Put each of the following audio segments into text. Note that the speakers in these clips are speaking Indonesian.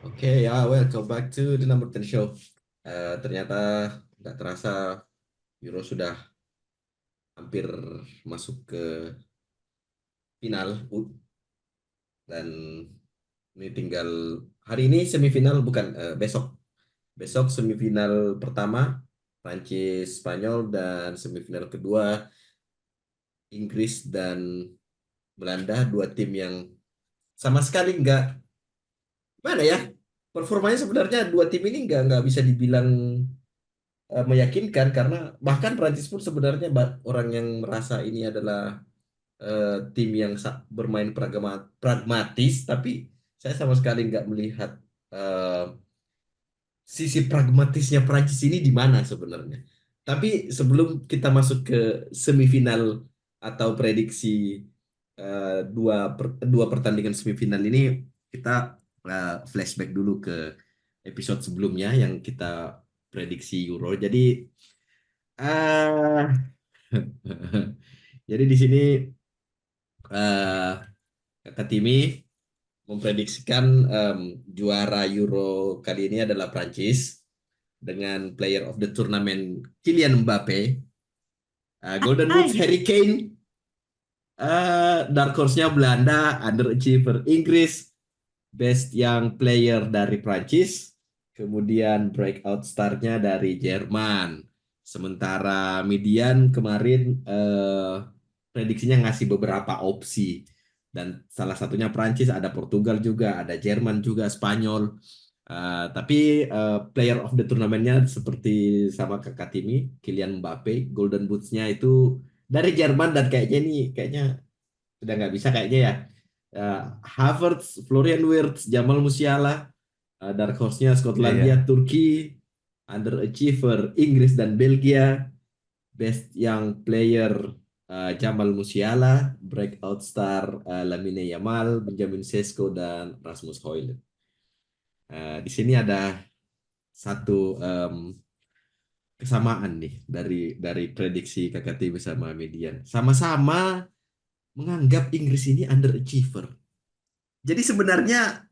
Oke ya, welcome back to the Number 10 Show. Ternyata nggak terasa Euro sudah hampir masuk ke final dan ini tinggal hari ini semifinal bukan besok. Besok semifinal pertama Prancis Spanyol dan semifinal kedua Inggris dan Belanda, dua tim yang sama sekali nggak mana ya, performanya sebenarnya dua tim ini nggak bisa dibilang meyakinkan karena bahkan Prancis pun sebenarnya orang yang merasa ini adalah tim yang bermain pragmatis, tapi saya sama sekali nggak melihat eh, sisi pragmatisnya Prancis ini di mana sebenarnya. Tapi sebelum kita masuk ke semifinal atau prediksi dua pertandingan semifinal ini, kita flashback dulu ke episode sebelumnya yang kita prediksi Euro. Jadi ah jadi di sini Kakak Timi memprediksikan juara Euro kali ini adalah Prancis dengan player of the tournament Kylian Mbappe, Golden Boots Hai. Harry Kane, dark horse-nya Belanda, underachiever Inggris, best young player dari Prancis, kemudian breakout star-nya dari Jerman. Sementara median kemarin prediksinya ngasih beberapa opsi. Dan salah satunya Prancis, ada Portugal juga, ada Jerman juga, Spanyol. Tapi player of the tournament-nya seperti sama Kakak Timi, Kylian Mbappe, Golden Boots-nya itu dari Jerman dan kayaknya udah nggak bisa kayaknya ya. Havertz, Florian Wirtz, Jamal Musiala, dark horse-nya Iya, ya. Skotlandia, Turki, underachiever Inggris dan Belgia, best young player Jamal Musiala, breakout star Lamine Yamal, Benjamin Sesko dan Rasmus Højlund. Di sini ada satu kesamaan nih dari prediksi Kakak Tim sama Median. Sama-sama menganggap Inggris ini underachiever. Jadi sebenarnya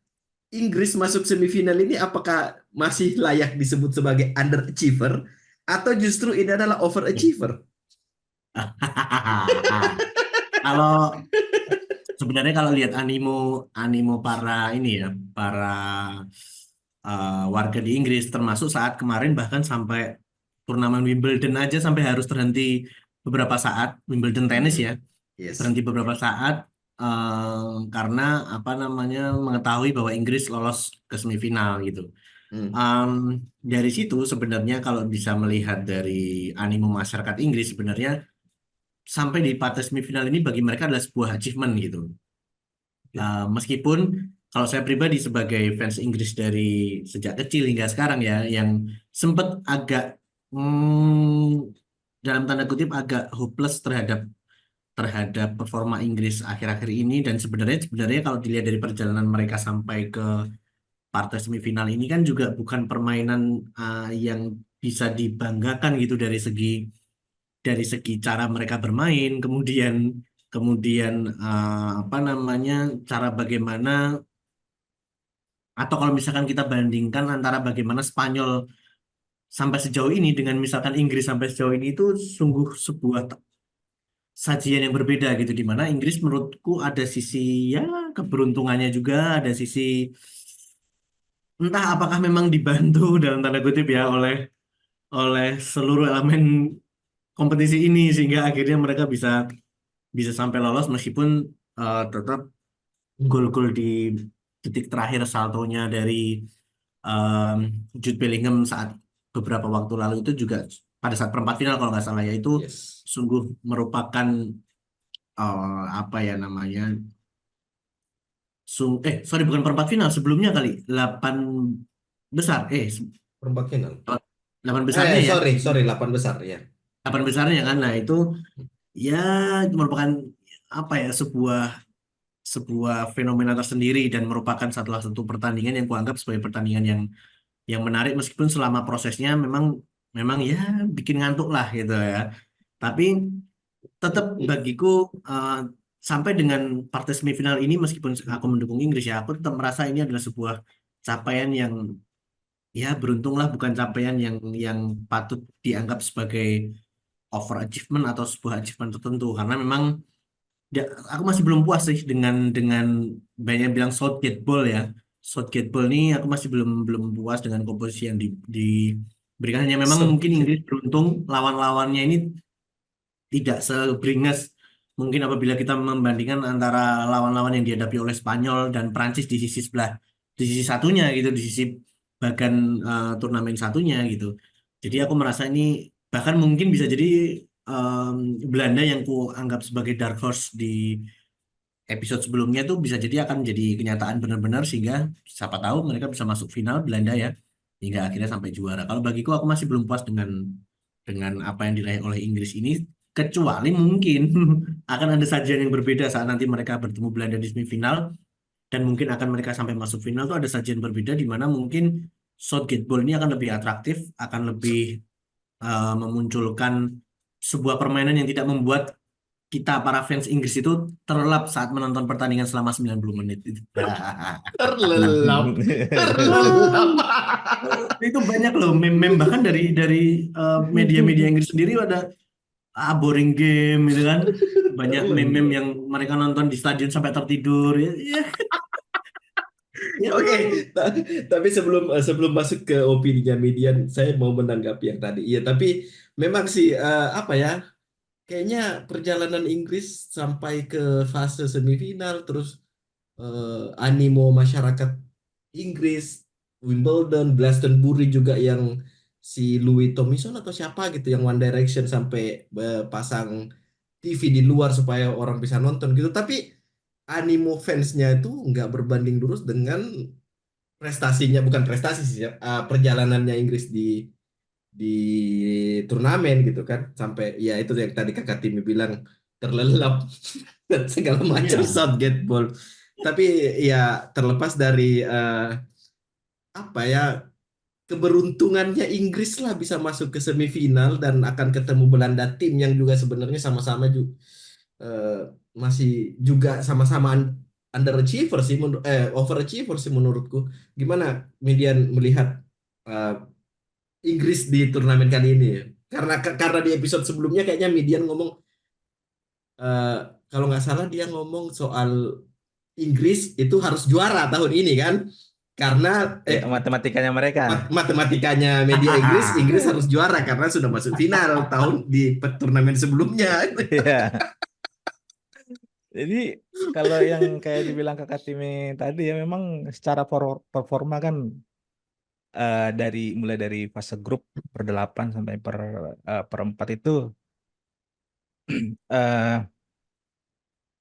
Inggris masuk semifinal ini apakah masih layak disebut sebagai underachiever atau justru ini adalah overachiever? Kalau sebenarnya kalau lihat animo animo para ini ya, para warga di Inggris termasuk saat kemarin bahkan sampai turnamen Wimbledon aja sampai harus terhenti beberapa saat, Wimbledon tenis ya, Hmm. Yes. terhenti beberapa saat karena apa namanya mengetahui bahwa Inggris lolos ke semifinal gitu. Hmm. Em, dari situ sebenarnya kalau bisa melihat dari animo masyarakat Inggris sebenarnya sampai di partai semifinal ini bagi mereka adalah sebuah achievement gitu. Ya. Meskipun kalau saya pribadi sebagai fans Inggris dari sejak kecil hingga sekarang ya, yang sempat agak dalam tanda kutip agak hopeless terhadap terhadap performa Inggris akhir-akhir ini dan sebenarnya kalau dilihat dari perjalanan mereka sampai ke partai semifinal ini kan juga bukan permainan yang bisa dibanggakan gitu dari segi cara mereka bermain, kemudian kemudian apa namanya cara bagaimana atau kalau misalkan kita bandingkan antara bagaimana Spanyol sampai sejauh ini dengan misalkan Inggris sampai sejauh ini itu sungguh sebuah sajian yang berbeda gitu di mana Inggris menurutku ada sisi ya keberuntungannya juga ada sisi entah apakah memang dibantu dalam tanda kutip ya oleh seluruh elemen kompetisi ini sehingga akhirnya mereka bisa bisa sampai lolos meskipun tetap gol-gol di detik terakhir saltonya dari um, Jude Bellingham saat beberapa waktu lalu itu juga pada saat perempat final kalau nggak salah ya itu Yes. sungguh merupakan apa ya namanya sorry bukan perempat final sebelumnya kali 8 besar Perempat final. 8 besarnya ya Sorry, sorry, 8 besar ya. 8 besarnya kan nah itu ya merupakan apa ya sebuah sebuah fenomena tersendiri dan merupakan salah satu pertandingan yang kuanggap sebagai pertandingan yang menarik meskipun selama prosesnya memang memang ya bikin ngantuk lah gitu ya. Tapi tetap bagiku eh, sampai dengan partai semifinal ini meskipun aku mendukung Inggris ya, aku tetap merasa ini adalah sebuah capaian yang ya beruntunglah, bukan capaian yang patut dianggap sebagai overachievement atau sebuah achievement tertentu, karena memang aku masih belum puas sih dengan banyak yang bilang Southgate Ball ya. Southgate Ball ini aku masih belum belum puas dengan komposisi yang diberikan. Hanya memang So, mungkin Inggris beruntung lawan-lawannya ini tidak seberingas mungkin apabila kita membandingkan antara lawan-lawan yang dihadapi oleh Spanyol dan Prancis di sisi sebelah, di sisi satunya gitu, di sisi bagan turnamen satunya gitu. Jadi aku merasa ini bahkan mungkin bisa jadi Belanda yang ku anggap sebagai dark horse di episode sebelumnya itu bisa jadi akan menjadi kenyataan benar-benar, sehingga siapa tahu mereka bisa masuk final Belanda ya, hingga akhirnya sampai juara. Kalau bagiku aku masih belum puas dengan apa yang diraih oleh Inggris ini, kecuali mungkin akan ada sajian yang berbeda saat nanti mereka bertemu Belanda di semifinal, dan mungkin akan mereka sampai masuk final tuh ada sajian berbeda di mana mungkin Southgate Ball ini akan lebih atraktif, akan lebih memunculkan sebuah permainan yang tidak membuat kita para fans Inggris itu terlelap saat menonton pertandingan selama 90 menit. terlelap, terlelap. Itu banyak loh meme-meme, bahkan dari media-media Inggris sendiri ada boring game gitu kan. Banyak meme-meme Terlelap. yang mereka nonton di stadion sampai tertidur ya, ya, ya. Oke, tapi sebelum masuk ke opininya Median, saya mau menanggapi yang tadi. Iya, tapi memang sih apa ya? Kayaknya perjalanan Inggris sampai ke fase semifinal, terus animo masyarakat Inggris, Wimbledon, Glastonbury juga yang si Louis Tomlinson atau siapa gitu yang One Direction sampai pasang TV di luar supaya orang bisa nonton gitu. Tapi animo fansnya itu nggak berbanding lurus dengan prestasinya, bukan prestasi sih, ya, perjalanannya Inggris di turnamen gitu kan, sampai ya itu yang tadi kakak Timi bilang terlelap dan segala macam Iya. Southgate Ball. Tapi ya terlepas dari apa ya, keberuntungannya Inggris lah bisa masuk ke semifinal dan akan ketemu Belanda, tim yang juga sebenarnya sama-sama juga masih juga sama-sama underachiever sih, overachiever sih menurutku. Gimana Median melihat eh, Inggris di turnamen kali ini ya? Karena di episode sebelumnya kayaknya Median ngomong, eh, kalau nggak salah dia ngomong soal Inggris itu harus juara tahun ini kan? Karena Ya, matematikanya mereka. matematikanya media Inggris, Inggris harus juara karena sudah masuk final tahun di turnamen sebelumnya. Iya. Jadi kalau yang kayak dibilang Kakak Timi tadi ya memang secara performa kan mulai dari fase grup per 8 sampai per 4 itu eh,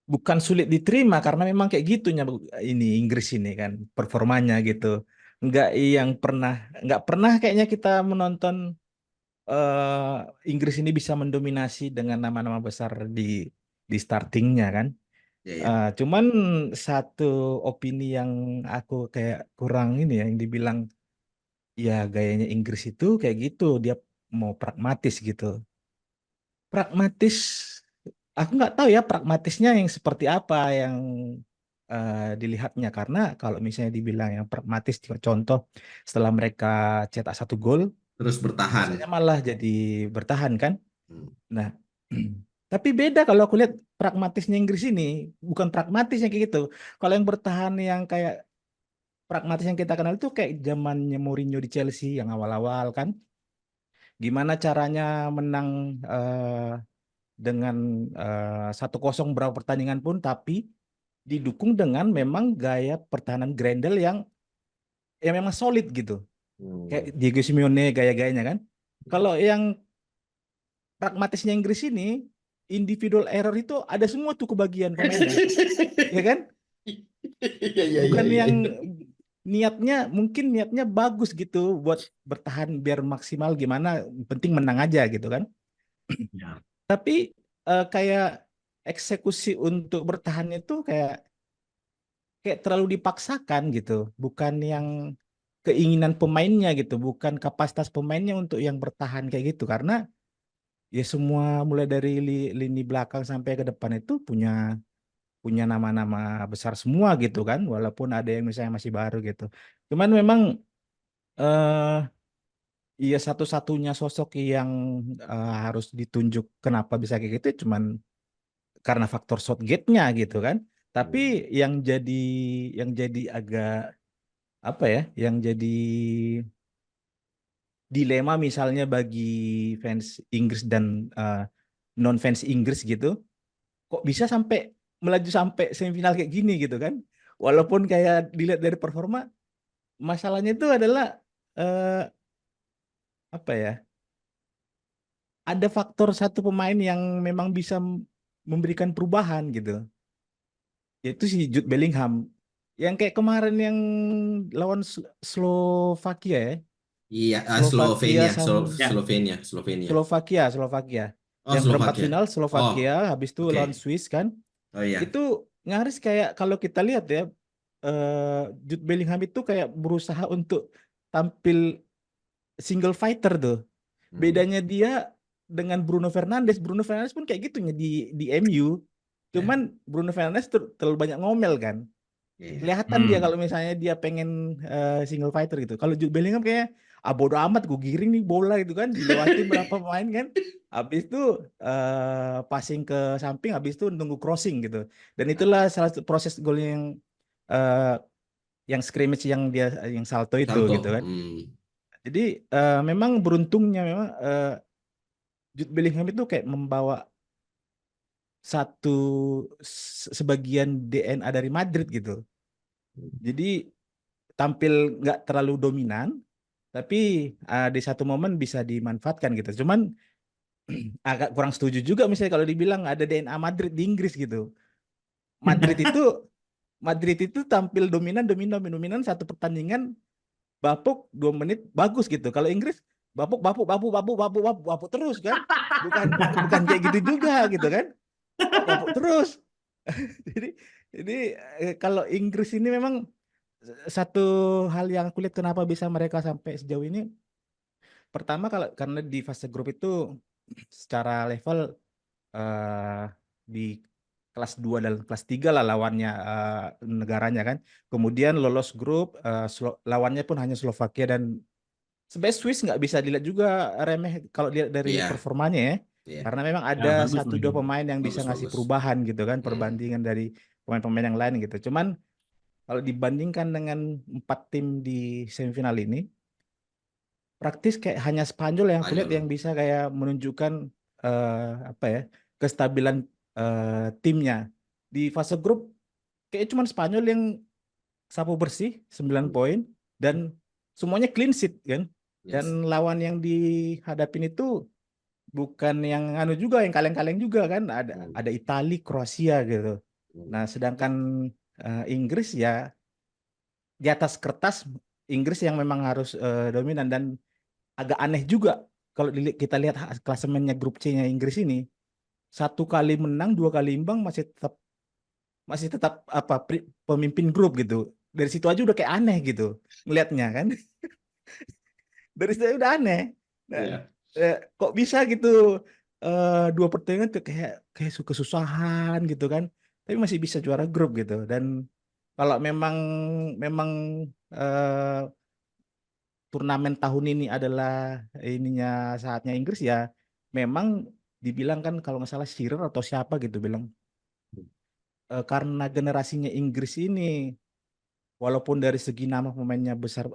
bukan sulit diterima karena memang kayak gitunya ini Inggris ini kan performanya gitu. Nggak yang pernah nggak pernah kayaknya kita menonton Inggris ini bisa mendominasi dengan nama-nama besar di startingnya kan. Ya, ya. Cuman satu opini yang aku kayak kurang ini ya, yang dibilang ya gayanya Inggris itu kayak gitu, dia mau pragmatis gitu. Pragmatis, aku nggak tahu ya pragmatisnya yang seperti apa yang dilihatnya. Karena kalau misalnya dibilang yang pragmatis, contoh setelah mereka cetak 1 gol, Terus bertahan. biasanya malah jadi bertahan kan. Hmm. Nah, tapi beda kalau aku lihat pragmatisnya Inggris ini, bukan pragmatis yang kayak gitu. Kalau yang bertahan yang kayak pragmatis yang kita kenal itu kayak zamannya Mourinho di Chelsea yang awal-awal kan. Gimana caranya menang dengan 1-0 berapa pertandingan pun, tapi didukung dengan memang gaya pertahanan Grendel yang memang solid gitu. Kayak Hmm. Diego Simeone gaya-gayanya kan. Kalau yang pragmatisnya Inggris ini individual error itu ada semua tuh kebagian pemainnya, ya kan? Iya, iya, iya, Bukan iya, yang iya. mungkin niatnya bagus gitu buat bertahan biar maksimal gimana, penting menang aja gitu kan. Ya. Tapi kayak eksekusi untuk bertahan itu kayak kayak terlalu dipaksakan gitu, bukan yang keinginan pemainnya gitu, bukan kapasitas pemainnya untuk yang bertahan kayak gitu. Karena ya semua mulai dari lini belakang sampai ke depan itu punya punya nama-nama besar semua gitu kan, walaupun ada yang misalnya masih baru gitu. Cuman memang eh iya satu-satunya sosok yang harus ditunjuk kenapa bisa kayak gitu cuman karena faktor Southgate-nya gitu kan. Tapi Hmm. yang jadi agak apa ya, yang jadi dilema misalnya bagi fans Inggris dan non fans Inggris gitu, kok bisa sampai melaju sampai semifinal kayak gini gitu kan? Walaupun kayak dilihat dari performa, masalahnya itu adalah eh, apa ya? Ada faktor satu pemain yang memang bisa memberikan perubahan gitu, yaitu si Jude Bellingham. Yang kayak kemarin yang lawan Slovakia ya, Iya, Slovakia Slovenia, sama Ya, Slovenia. Slovakia. Oh, Yang perempat Slovakia. final Oh, Slovakia, habis itu oke. lawan Swiss kan. Oh iya. Itu nyaris kayak kalau kita lihat ya, Jude Bellingham itu kayak berusaha untuk tampil single fighter tuh. Hmm. Bedanya dia dengan Bruno Fernandes pun kayak gitunya di MU. Ya, Cuman Bruno Fernandes terlalu banyak ngomel kan. iya. Kelihatan dia hmm. kalau misalnya dia pengen single fighter gitu. Kalau Jude Bellingham kayak bodo amat gue giring nih bola itu kan, dilewatin berapa pemain kan. Habis itu passing ke samping, habis itu nunggu crossing gitu. Dan itulah salah satu proses golnya eh, yang scrimmage yang salto itu gitu Salto. kan. Hmm. Jadi memang beruntungnya memang Jude Bellingham itu kayak membawa satu sebagian DNA dari Madrid gitu. Jadi tampil nggak terlalu dominan, tapi di satu momen bisa dimanfaatkan gitu. Cuman agak kurang setuju juga misalnya kalau dibilang ada DNA Madrid di Inggris gitu. Madrid itu Madrid itu tampil dominan satu pertandingan bapuk 2 menit bagus gitu. Kalau Inggris bapuk terus kan. Bukan bukan kayak gitu juga gitu kan. Bapuk terus. Jadi jadi kalau Inggris ini memang satu hal yang aku lihat kenapa bisa mereka sampai sejauh ini. Pertama kalau karena di fase grup itu secara level eh, di kelas 2 dan kelas 3 lah lawannya negaranya kan. Kemudian lolos grup lawannya pun hanya Slovakia dan sebenarnya Swiss nggak bisa dilihat juga remeh kalau dilihat dari Iya, performanya ya. iya. Karena memang Ya, ada bagus satu mereka. dua pemain yang bisa Bagus, ngasih bagus. perubahan gitu kan Hmm. perbandingan dari pemain-pemain yang lain gitu. Cuman kalau dibandingkan dengan 4 tim di semifinal ini, praktis kayak hanya Spanyol yang kulihat yang Spanyol. bisa kayak menunjukkan apa ya kestabilan timnya di fase grup kayak cuman Spanyol yang sapu bersih 9 Hmm. poin dan semuanya clean sheet kan dan Yes. lawan yang dihadapin itu bukan yang anu juga yang kaleng-kaleng juga kan ada Hmm. ada Italia Kroasia gitu. Hmm. Nah sedangkan Inggris ya di atas kertas Inggris yang memang harus dominan dan agak aneh juga kalau kita lihat klasemennya grup C-nya Inggris ini 1 kali menang 2 kali imbang masih tetap apa pemimpin grup gitu dari situ aja udah kayak aneh gitu ngelihatnya kan dari situ aja udah aneh nah, Iya. kok bisa gitu 2 pertandingan tuh kayak kayak kesusahan gitu kan tapi masih bisa juara grup gitu dan kalau memang memang eh, turnamen tahun ini adalah ininya saatnya Inggris ya memang dibilang kan kalau nggak salah Shearer atau siapa gitu bilang karena generasinya Inggris ini walaupun dari segi nama pemainnya besar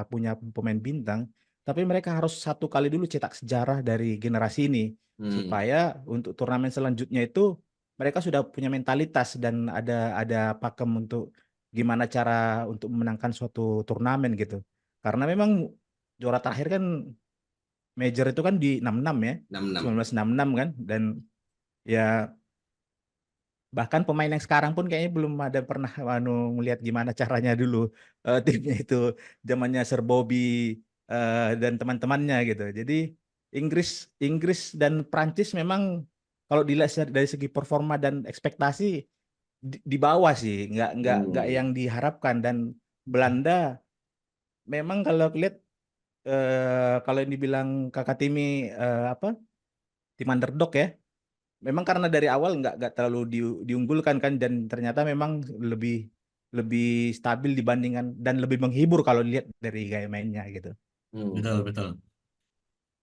punya pemain bintang tapi mereka harus 1 kali dulu cetak sejarah dari generasi ini Hmm. supaya untuk turnamen selanjutnya itu mereka sudah punya mentalitas dan ada pakem untuk gimana cara untuk memenangkan suatu turnamen gitu karena memang juara terakhir kan Major itu kan di 66 ya, 66. 1966 kan dan ya bahkan pemain yang sekarang pun kayaknya belum ada pernah melihat gimana caranya dulu timnya itu zamannya Sir Bobby dan teman-temannya gitu. Jadi Inggris Inggris dan Prancis memang kalau dilihat dari segi performa dan ekspektasi di bawah sih, nggak Hmm. yang diharapkan dan Belanda memang kalau lihat kalau yang dibilang Kakak Timi apa tim underdog ya memang karena dari awal nggak terlalu diunggulkan kan, dan ternyata memang lebih lebih stabil dibandingkan dan lebih menghibur kalau dilihat dari gaya mainnya gitu. Betul, betul.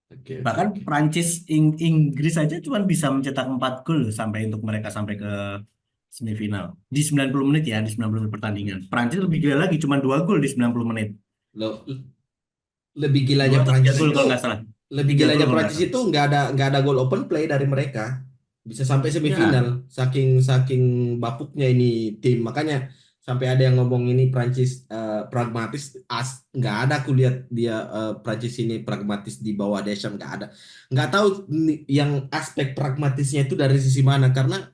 Oke, oke, Bahkan oke. Prancis Inggris aja cuma bisa mencetak 4 gol loh sampai untuk mereka sampai ke semifinal. Di 90 menit ya, di 90 menit pertandingan. Prancis lebih gila lagi cuma 2 gol di 90 menit. Lo lebih 2 gilanya atau 3 Prancis gol itu kalau nggak salah. lebih 3 gol gilanya kalau nggak Prancis salah. itu nggak ada gol open play dari mereka, bisa sampai Ya, semifinal, saking saking bapuknya ini tim. Makanya sampai ada yang ngomong ini Prancis pragmatis. Nggak ada aku lihat dia Prancis ini pragmatis di bawah Deschamps, nggak tahu yang aspek pragmatisnya itu dari sisi mana, karena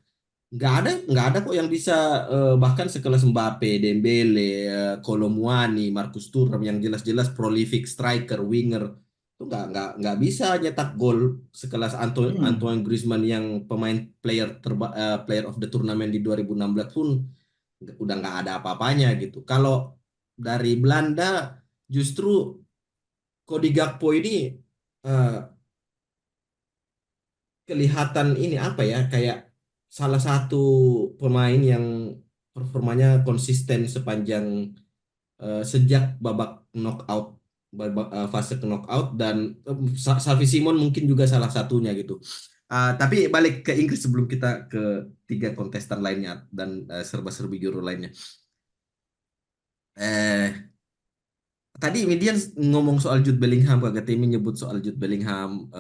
nggak ada kok yang bisa bahkan sekelas Mbappe, Dembele, Kolo Muani, Marcus Thuram yang jelas-jelas prolific striker, winger itu nggak bisa nyetak gol sekelas hmm. Antoine Griezmann yang pemain player of the tournament di 2016 pun udah nggak ada apa-apanya gitu. Kalau dari Belanda justru Cody Gakpo ini eh, kelihatan ini apa ya, kayak salah satu pemain yang performanya konsisten sepanjang sejak babak knockout, fase knockout. Dan Xavi Simon mungkin juga salah satunya gitu. Tapi balik ke Inggris sebelum kita ke tiga kontestan lainnya dan serba-serbi Euro lainnya. Eh, Tadi Median ngomong soal Jude Bellingham, Kak Temi nyebut soal Jude Bellingham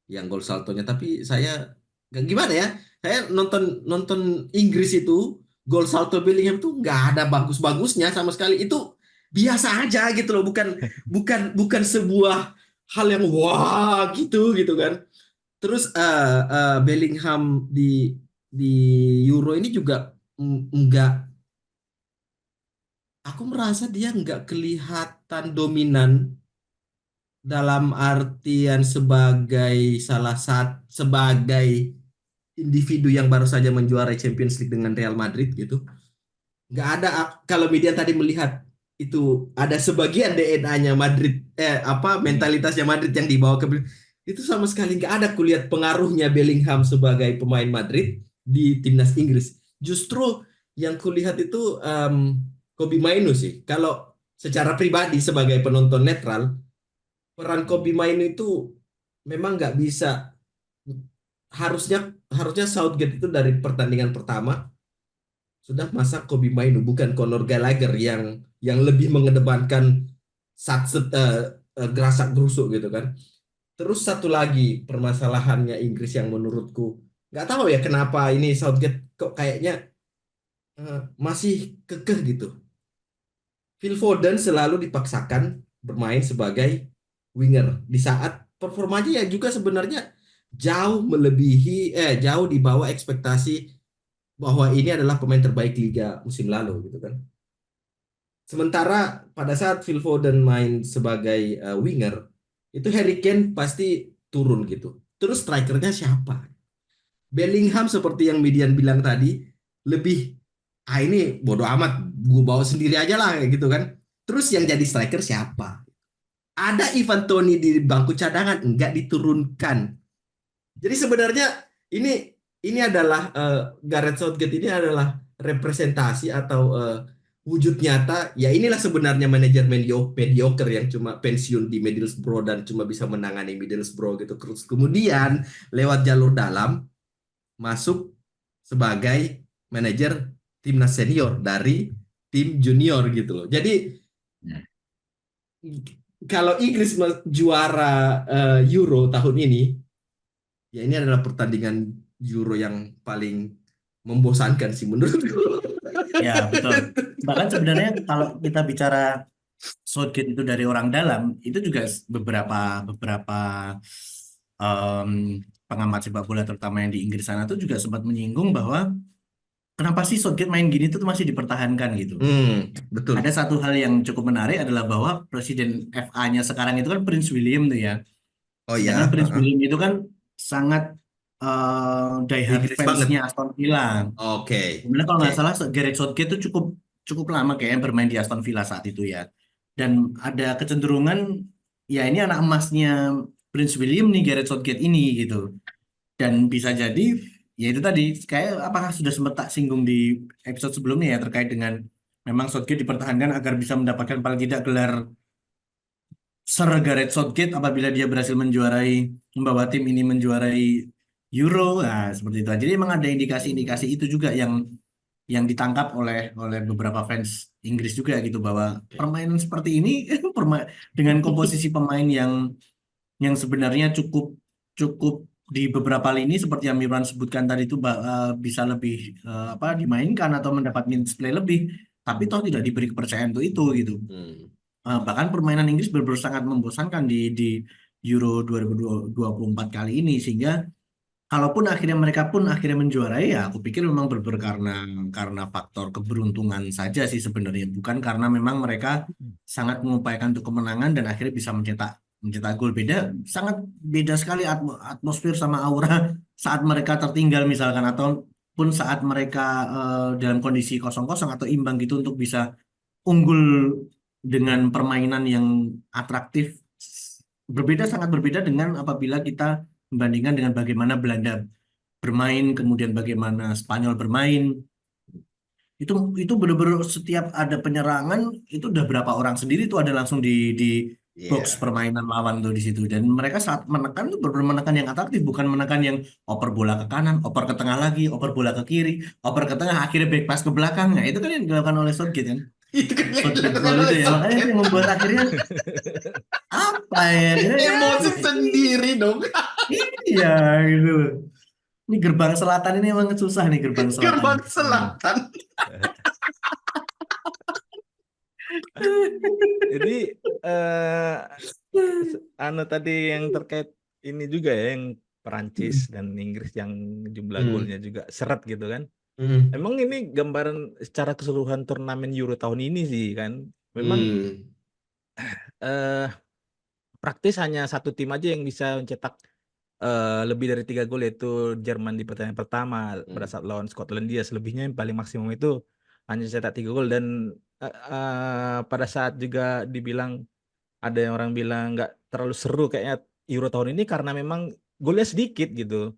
yang gol saltonya, tapi saya nggak gimana ya, saya nonton nonton Inggris itu gol salto Bellingham tuh nggak ada bagus-bagusnya sama sekali, itu biasa aja gitu loh, bukan bukan bukan sebuah hal yang wah gitu gitu kan. Terus Bellingham di Euro ini juga nggak, aku merasa dia nggak kelihatan dominan dalam artian sebagai individu yang baru saja menjuarai Champions League dengan Real Madrid gitu. Nggak ada, kalau media tadi melihat itu ada sebagian DNA-nya Madrid, mentalitasnya Madrid yang dibawa ke itu, sama sekali nggak ada kulihat pengaruhnya Bellingham sebagai pemain Madrid di timnas Inggris. Justru yang kulihat itu Kobbie Mainoo sih. Kalau secara pribadi sebagai penonton netral, peran Kobbie Mainoo itu memang nggak bisa, harusnya harusnya Southgate itu dari pertandingan pertama sudah masak Kobbie Mainoo, bukan Conor Gallagher yang lebih mengedepankan gerasak gerusuk gitu kan. Terus satu lagi permasalahannya Inggris yang menurutku nggak tahu ya kenapa ini Southgate kok kayaknya masih kekeh gitu. Phil Foden selalu dipaksakan bermain sebagai winger di saat performanya ya juga sebenarnya jauh di bawah ekspektasi bahwa ini adalah pemain terbaik liga musim lalu gitu kan. Sementara pada saat Phil Foden main sebagai winger, itu Harry Kane pasti turun gitu. Terus strikernya siapa? Bellingham seperti yang Median bilang tadi, lebih ini bodoh amat, gue bawa sendiri aja lah kayak gitu kan. Terus yang jadi striker siapa? Ada Ivan Toney di bangku cadangan, enggak diturunkan. Jadi sebenarnya ini adalah Gareth Southgate ini adalah representasi atau wujud nyata. Ya inilah sebenarnya manajer mediocre yang cuma pensiun di Middlesbrough dan cuma bisa menangani Middlesbrough gitu. Terus kemudian lewat jalur dalam masuk sebagai manajer timnas senior dari tim junior gitu loh. Jadi kalau Inggris juara Euro tahun ini, ya ini adalah pertandingan Euro yang paling membosankan sih menurutku. Ya, betul. Bahkan sebenarnya kalau kita bicara Southgate itu dari orang dalam, itu juga beberapa beberapa em, pengamat sepak bola terutama yang di Inggris sana tuh juga sempat menyinggung bahwa kenapa sih Southgate main gini tuh masih dipertahankan gitu. Ada Betul. satu hal yang cukup menarik adalah bahwa presiden FA-nya sekarang itu kan Prince William tuh ya. Oh Sedangkan ya, Prince William itu kan sangat diehard Inggris fansnya banget. Aston Villa. Oke, Sebenarnya kalau oke. nggak salah Gareth Southgate itu cukup cukup lama kayaknya bermain di Aston Villa saat itu ya. Dan ada kecenderungan ya ini anak emasnya Prince William nih Gareth Southgate ini gitu. Dan bisa jadi ya itu tadi kayak apakah sudah sempat tak singgung di episode sebelumnya ya terkait dengan memang Southgate dipertahankan agar bisa mendapatkan paling tidak gelar Sir Gareth Southgate apabila dia berhasil membawa tim ini menjuarai Euro, nah seperti itu. Jadi emang ada indikasi-indikasi itu juga yang ditangkap oleh beberapa fans Inggris juga gitu bahwa permainan seperti ini dengan komposisi pemain yang sebenarnya cukup cukup di beberapa lini seperti yang Mirwan sebutkan tadi itu bisa lebih dimainkan atau mendapat minutes play lebih, tapi toh tidak diberi kepercayaan untuk itu gitu. Bahkan permainan Inggris benar-benar sangat membosankan di Euro 2024 kali ini, sehingga kalaupun mereka pun akhirnya menjuarai, ya aku pikir memang benar karena faktor keberuntungan saja sih sebenarnya, bukan karena memang mereka sangat mengupayakan untuk kemenangan dan akhirnya bisa mencetak gol. Sangat beda sekali atmosfer sama aura saat mereka tertinggal misalkan, ataupun saat mereka dalam kondisi kosong-kosong atau imbang gitu untuk bisa unggul dengan permainan yang atraktif. Sangat berbeda dengan apabila kita membandingkan dengan bagaimana Belanda bermain, kemudian bagaimana Spanyol bermain. Itu benar-benar setiap ada penyerangan itu udah berapa orang sendiri tuh ada langsung di box permainan lawan tuh di situ. Dan mereka saat menekan tuh benar-benar menekan yang atraktif, bukan menekan yang oper bola ke kanan, oper ke tengah lagi, oper bola ke kiri, oper ke tengah, akhirnya back pass ke belakang. Nah, itu kan yang dilakukan oleh Southgate kan. Itu kan yang Southgate dilakukan goal oleh itu ya, makanya itu Southgate. yang membuat akhirnya apa ya? Emosi sendiri dong. Iya gitu. Ini gerbang selatan ini emang susah nih gerbang selatan. Gerbang Selatan. Jadi tadi yang terkait ini juga ya, yang Perancis dan Inggris yang jumlah golnya juga seret gitu kan. Emang ini gambaran secara keseluruhan turnamen Euro tahun ini sih kan. Memang praktis hanya satu tim aja yang bisa mencetak lebih dari 3 gol, yaitu Jerman di pertandingan pertama pada saat lawan Skotlandia. Selebihnya yang paling maksimum itu hanya cetak 3 gol. Dan pada saat juga dibilang, ada yang orang bilang nggak terlalu seru kayaknya Euro tahun ini karena memang golnya sedikit gitu.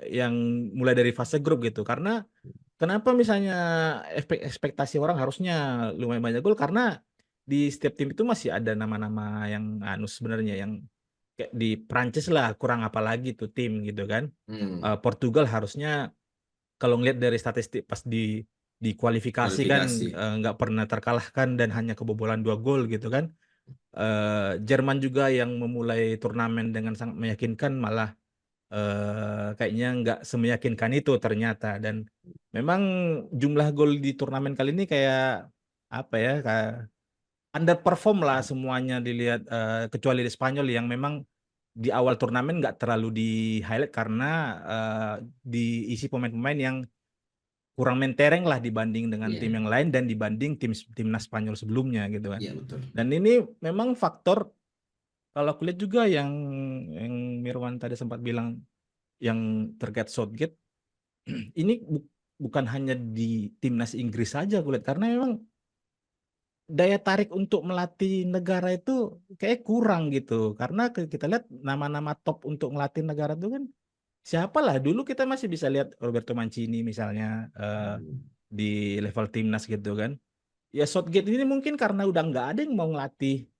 Yang mulai dari fase grup gitu. Karena kenapa misalnya ekspektasi orang harusnya lumayan banyak gol, karena di setiap tim itu masih ada nama-nama yang sebenarnya, yang kayak di Prancis lah kurang apa lagi tuh tim gitu kan. Portugal harusnya kalau ngeliat dari statistik pas di kualifikasi kan nggak pernah terkalahkan dan hanya kebobolan 2 gol gitu kan. Jerman juga yang memulai turnamen dengan sangat meyakinkan malah kayaknya nggak semeyakinkan itu ternyata. Dan memang jumlah gol di turnamen kali ini kayak apa ya, kayak underperform lah semuanya dilihat, kecuali di Spanyol yang memang di awal turnamen nggak terlalu di highlight karena diisi pemain-pemain yang kurang mentereng lah dibanding dengan tim yang lain dan dibanding timnas Spanyol sebelumnya gitu kan. Betul. Dan ini memang faktor, kalau aku lihat juga yang Mirwan tadi sempat bilang yang terkait Southgate, ini bukan hanya di timnas Inggris saja aku lihat, karena memang daya tarik untuk melatih negara itu kayak kurang gitu. Karena kita lihat nama-nama top untuk melatih negara itu kan siapa lah. Dulu kita masih bisa lihat Roberto Mancini misalnya di level timnas gitu kan. Ya Southgate ini mungkin karena udah nggak ada yang mau ngelatih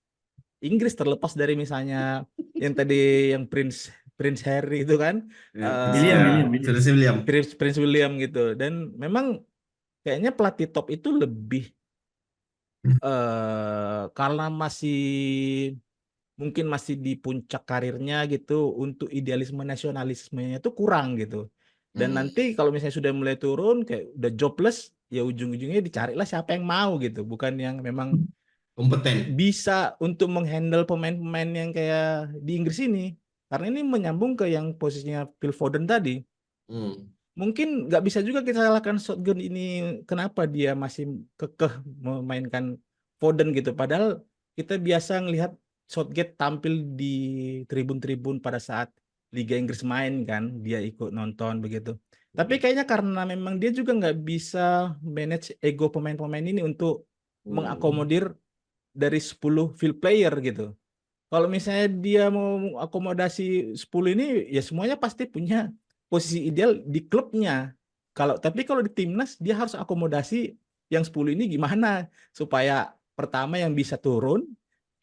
Inggris, terlepas dari misalnya yang tadi yang Prince Harry itu kan, Prince William gitu. Dan memang kayaknya pelatih top itu lebih karena mungkin masih di puncak karirnya gitu, untuk idealisme nasionalismenya itu kurang gitu. Dan nanti kalau misalnya sudah mulai turun kayak udah jobless, ya ujung-ujungnya dicarilah siapa yang mau gitu, bukan yang memang kompeten bisa untuk menghandle pemain-pemain yang kayak di Inggris ini. Karena ini menyambung ke yang posisinya Phil Foden tadi. Mungkin nggak bisa juga kita salahkan Southgate ini kenapa dia masih kekeh memainkan Foden gitu. Padahal kita biasa ngelihat Southgate tampil di tribun-tribun pada saat Liga Inggris main kan, dia ikut nonton begitu. Tapi kayaknya karena memang dia juga nggak bisa manage ego pemain-pemain ini untuk mengakomodir dari 10 field player gitu. Kalau misalnya dia mau akomodasi 10 ini, ya semuanya pasti punya posisi ideal di klubnya. Tapi kalau di timnas dia harus akomodasi yang 10 ini gimana supaya pertama yang bisa turun,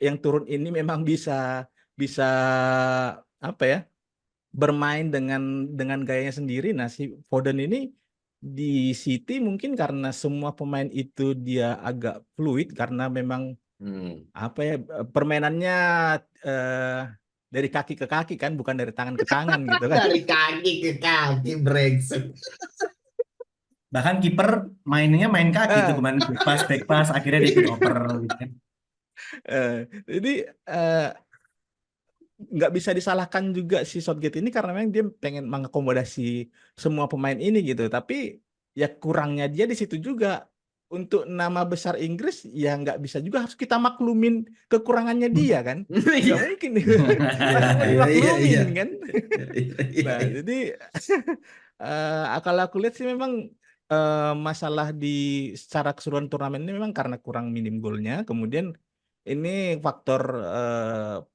yang turun ini memang bisa bisa apa ya, bermain dengan gayanya sendiri. Nah, si Foden ini di City mungkin karena semua pemain itu dia agak fluid karena memang Hmm. apa ya, permainannya eh, dari kaki ke kaki kan, bukan dari tangan ke tangan gitu kan. Dari kaki ke kaki brengsek. Bahkan kiper mainnya main kaki tuh Eh, kemarin, back pass akhirnya dia ikut oper gitu kan. jadi eh, nggak bisa disalahkan juga si Southgate ini karena memang dia pengen mengakomodasi semua pemain ini gitu. Tapi ya kurangnya dia di situ juga. Untuk nama besar Inggris ya nggak bisa juga, harus kita maklumin kekurangannya dia kan. Nggak Iya, mungkin Iya, masa mau iya, iya, dimaklumin iya. kan. Iya, iya, Nah, iya. jadi kalau aku lihat sih memang masalah di secara keseluruhan turnamen ini memang karena kurang minim golnya. Kemudian ini faktor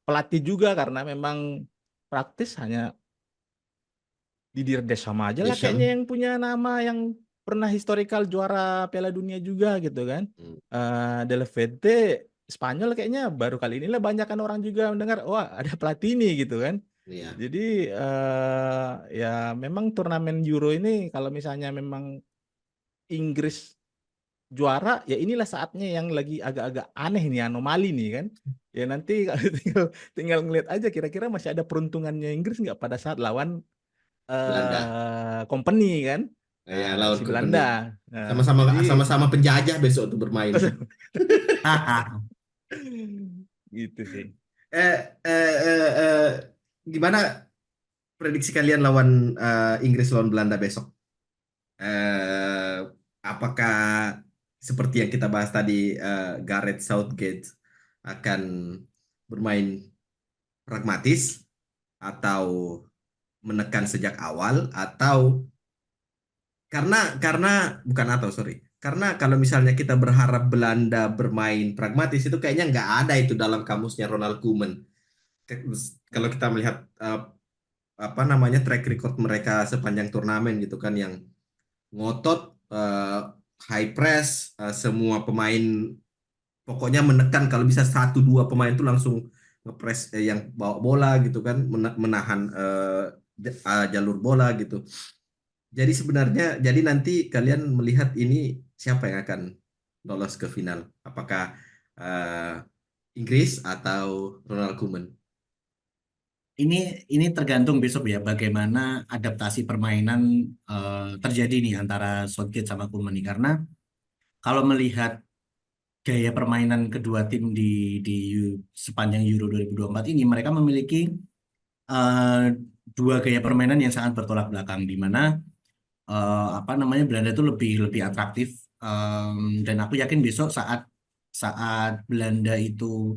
pelatih juga karena memang praktis hanya Didier Deschamps aja lah kayaknya Deschamps. yang punya nama, yang pernah historikal juara Piala Dunia juga gitu kan. Hmm. De La Fuente Spanyol kayaknya baru kali inilah banyak kan orang juga mendengar, wah ada pelatih ini gitu kan. Iya. Jadi ya memang turnamen Euro ini kalau misalnya memang Inggris juara, ya inilah saatnya yang lagi agak-agak aneh nih, anomali nih kan. Ya nanti kalau tinggal ngeliat aja kira-kira masih ada peruntungannya Inggris nggak pada saat lawan Belanda. company kan. Ya, Nah, lawan si company. Belanda. Nah, Sama-sama jadi sama-sama penjajah besok tuh bermain. gitu sih. Eh, eh, eh, eh, Gimana prediksi kalian lawan Inggris lawan Belanda besok? Eh, apakah seperti yang kita bahas tadi, Gareth Southgate akan bermain pragmatis atau menekan sejak awal, atau karena bukan atau sorry, karena kalau misalnya kita berharap Belanda bermain pragmatis itu kayaknya nggak ada itu dalam kamusnya Ronald Koeman. Kalau kita melihat apa namanya track record mereka sepanjang turnamen gitu kan, yang ngotot, eh, high press, semua pemain pokoknya menekan, kalau bisa satu dua pemain tuh langsung ngepres, yang bawa bola gitu kan, menahan jalur bola gitu. Jadi sebenarnya, jadi nanti kalian melihat ini siapa yang akan lolos ke final? Apakah eh, Inggris atau Ronald Koeman? Ini tergantung besok ya bagaimana adaptasi permainan terjadi nih antara Southgate sama Koeman nih. Karena kalau melihat gaya permainan kedua tim sepanjang Euro 2024 ini, mereka memiliki eh, dua gaya permainan yang sangat bertolak belakang, di mana apa namanya, Belanda itu lebih lebih atraktif. Dan aku yakin besok saat saat Belanda itu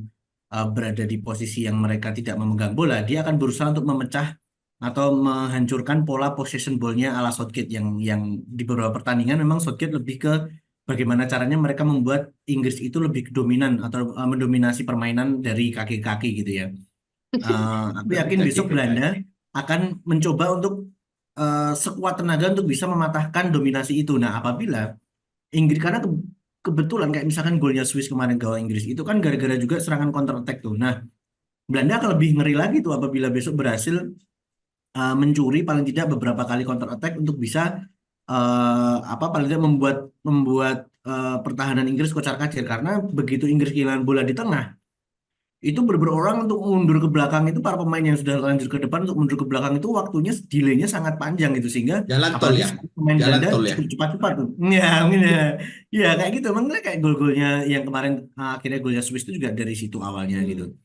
berada di posisi yang mereka tidak memegang bola, dia akan berusaha untuk memecah atau menghancurkan pola possession ball-nya ala Southgate, yang di beberapa pertandingan memang Southgate lebih ke bagaimana caranya mereka membuat Inggris itu lebih dominan atau mendominasi permainan dari kaki ke kaki gitu ya. Aku Dari yakin kaki besok ke Belanda kaki. akan mencoba untuk sekuat tenaga untuk bisa mematahkan dominasi itu. Nah, apabila Inggris, karena kebetulan kayak misalkan golnya Swiss kemarin gawang Inggris itu kan gara-gara juga serangan counter attack tuh. Nah, Belanda akan lebih ngeri lagi tuh apabila besok berhasil mencuri paling tidak beberapa kali counter attack untuk bisa apa paling tidak membuat membuat pertahanan Inggris kocar-kacir, karena begitu Inggris kehilangan bola di tengah itu orang untuk mundur ke belakang, itu para pemain yang sudah lanjut ke depan untuk mundur ke belakang itu waktunya delaynya sangat panjang gitu, sehingga Jalan tol apalagi ya, pemain jalan Belanda tol ya. cukup cepat-cepat tuh. Ya, mungkin ya. Ya kayak gitu. Makanya kayak gol-golnya yang kemarin akhirnya golnya Swiss itu juga dari situ awalnya gitu. Hmm.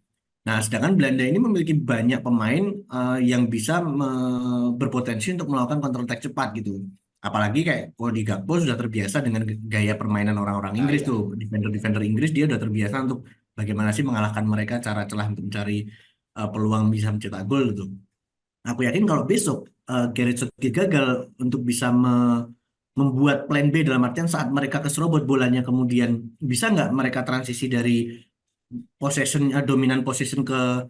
Nah, sedangkan Belanda ini memiliki banyak pemain yang bisa berpotensi untuk melakukan counter attack cepat gitu. Apalagi kayak Cody Gakpo sudah terbiasa dengan gaya permainan orang-orang Ah Inggris ya. tuh. Defender-defender Inggris dia udah terbiasa untuk bagaimana sih mengalahkan mereka, cara celah untuk mencari peluang bisa mencetak gol gitu. Aku yakin kalau besok Gareth Southgate gagal untuk bisa membuat plan B, dalam artian saat mereka keserobot bolanya kemudian bisa nggak mereka transisi dari dominan possession ke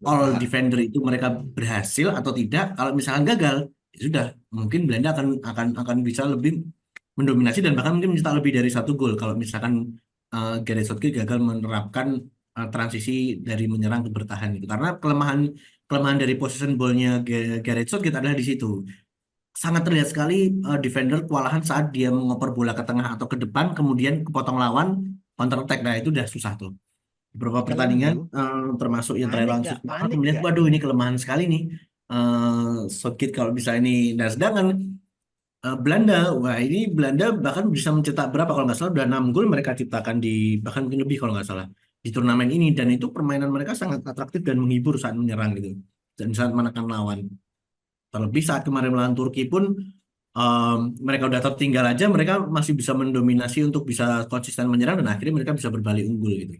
all Bertahan. defender itu mereka berhasil atau tidak. Kalau misalkan gagal, ya sudah, mungkin Belanda akan bisa lebih mendominasi dan bahkan mungkin mencetak lebih dari satu gol kalau misalkan Gareth Southgate gagal menerapkan transisi dari menyerang ke bertahan itu. Karena kelemahan kelemahan dari possession ball-nya Gareth Southgate adalah di situ. Sangat terlihat sekali defender kewalahan saat dia mengoper bola ke tengah atau ke depan, kemudian kepotong lawan counter attack. Nah, itu udah susah tuh beberapa Kalau pertandingan dulu termasuk yang terakhir lawan Swiss aku panik melihat nggak? waduh ini kelemahan sekali nih Southgate kalau bisa ini. Dan sedangkan Belanda, wah ini Belanda bahkan bisa mencetak berapa kalau nggak salah udah 6 gol mereka ciptakan di bahkan mungkin lebih kalau nggak salah di turnamen ini, dan itu permainan mereka sangat atraktif dan menghibur saat menyerang gitu dan saat menekan lawan. Terlebih saat kemarin melawan Turki pun mereka udah tertinggal aja mereka masih bisa mendominasi untuk bisa konsisten menyerang dan akhirnya mereka bisa berbalik unggul gitu.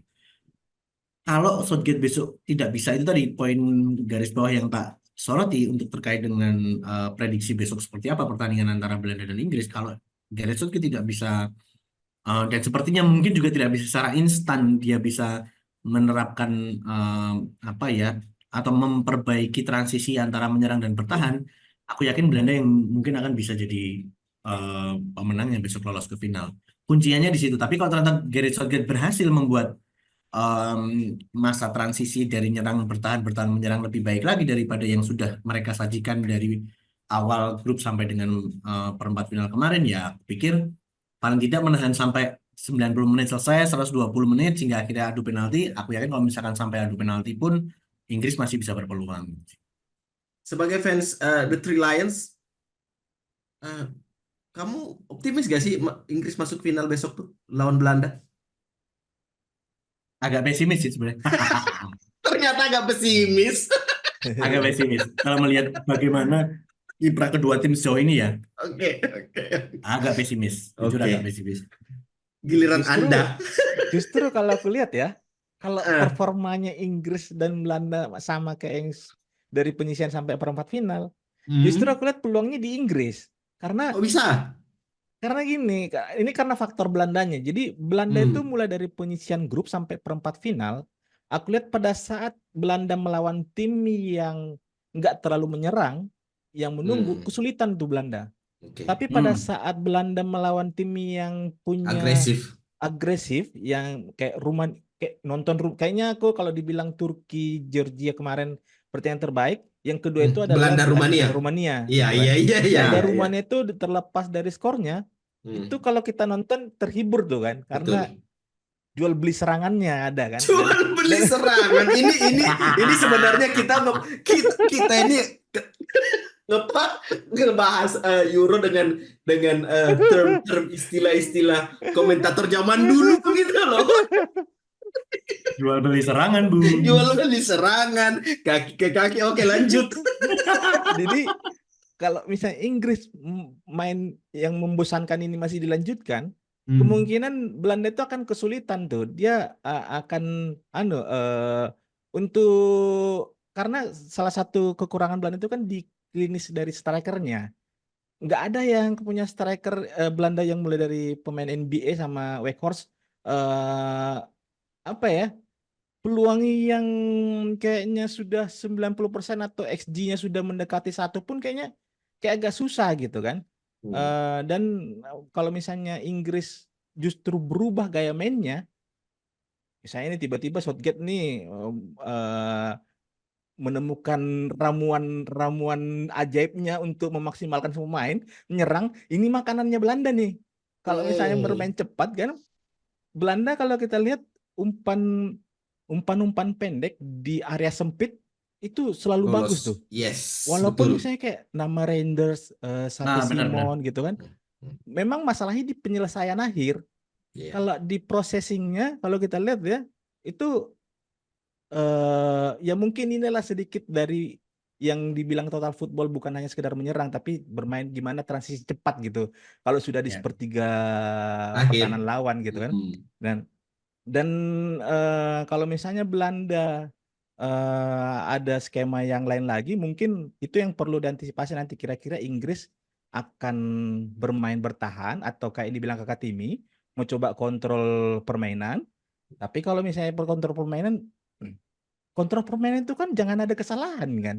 Kalau Southgate besok tidak bisa, itu tadi poin garis bawah yang tak soroti untuk terkait dengan prediksi besok seperti apa pertandingan antara Belanda dan Inggris. Kalau Gareth Southgate tidak bisa dan sepertinya mungkin juga tidak bisa secara instan dia bisa menerapkan apa ya atau memperbaiki transisi antara menyerang dan bertahan. Aku yakin Belanda yang mungkin akan bisa jadi pemenang yang besok lolos ke final. Kuncinya di situ. Tapi kalau ternyata Gareth Southgate berhasil membuat em, masa transisi dari nyerang bertahan bertahan menyerang lebih baik lagi daripada yang sudah mereka sajikan dari awal grup sampai dengan perempat final kemarin, ya aku pikir paling tidak menahan sampai 90 menit selesai 120 menit sehingga akhirnya adu penalti. Aku yakin kalau misalkan sampai adu penalti pun Inggris masih bisa berpeluang. Sebagai fans The Three Lions, eh, kamu optimis gak sih Inggris masuk final besok tuh lawan Belanda? Agak pesimis sih sebenarnya. Ternyata agak pesimis. Agak pesimis kalau melihat bagaimana kiprah kedua tim sejauh ini ya. Oke, oke, Agak pesimis, jujur agak oke. pesimis. Giliran Justru Anda. justru kalau aku lihat ya, kalau Eh, performanya Inggris dan Belanda sama kayak yang dari penyisian sampai perempat final, justru hmm, aku lihat peluangnya di Inggris. Karena kok bisa? gini, ini karena faktor Belandanya. Jadi Belanda itu Hmm, mulai dari penyisian grup sampai perempat final. Aku lihat pada saat Belanda melawan tim yang nggak terlalu menyerang, yang menunggu, hmm, kesulitan tuh Belanda. oke. Tapi pada Hmm. saat Belanda melawan tim yang punya Agresif. agresif, yang kayak kayak nonton, kayaknya aku kalau dibilang Turki, Georgia kemarin pertandingan terbaik, yang kedua itu adalah Belanda Belanda Rumania. dan Rumania. Iya, Gitu kan. iya, iya, iya, Belanda iya, Ya, iya. Rumania itu terlepas dari skornya, itu Hmm, kalau kita nonton terhibur tuh kan, karena betul. jual beli serangannya ada kan, dan Jual beli serangan. Ini sebenarnya kita ini ngepak ngebahas Euro dengan term-term istilah-istilah komentator zaman dulu gitu loh. jual beli serangan, Bung. Jual beli serangan kaki ke kaki. Oke, lanjut. jadi kalau misalnya Inggris main yang membosankan ini masih dilanjutkan, Hmm. kemungkinan Belanda itu akan kesulitan tuh. Dia akan untuk, karena salah satu kekurangan Belanda itu kan di klinis dari strikernya. Nggak ada yang punya striker Belanda yang mulai dari pemain NBA sama Weghorst, eh apa ya? Peluang yang kayaknya sudah 90% atau XG-nya sudah mendekati satu pun kayaknya kayak agak susah gitu kan. Hmm. Dan kalau misalnya Inggris justru berubah gaya mainnya, misalnya ini tiba-tiba Southgate nih eh, menemukan ramuan-ramuan ajaibnya untuk memaksimalkan pemain menyerang, ini makanannya Belanda nih. Kalau misalnya bermain Hmm. cepat kan, Belanda kalau kita lihat umpan umpan-umpan pendek di area sempit itu selalu bagus tuh. Lolos. Yes, Walaupun betul. misalnya kayak nama Reinders, Sate Nah, benar-benar. Simon gitu kan. Hmm. Hmm. Memang masalahnya di penyelesaian akhir. Iya. Kalau di processingnya, kalau kita lihat ya, itu ya mungkin inilah sedikit dari yang dibilang total football bukan hanya sekedar menyerang, tapi bermain gimana transisi cepat gitu. Kalau sudah di Ya. sepertiga pertahanan Akhir. lawan gitu kan. Hmm. Dan kalau misalnya Belanda ada skema yang lain lagi, mungkin itu yang perlu diantisipasi nanti. Kira-kira Inggris akan bermain bertahan atau kayak dibilang Kakak Timi, mau coba kontrol permainan, Tapi kalau misalnya kontrol permainan itu kan jangan ada kesalahan kan.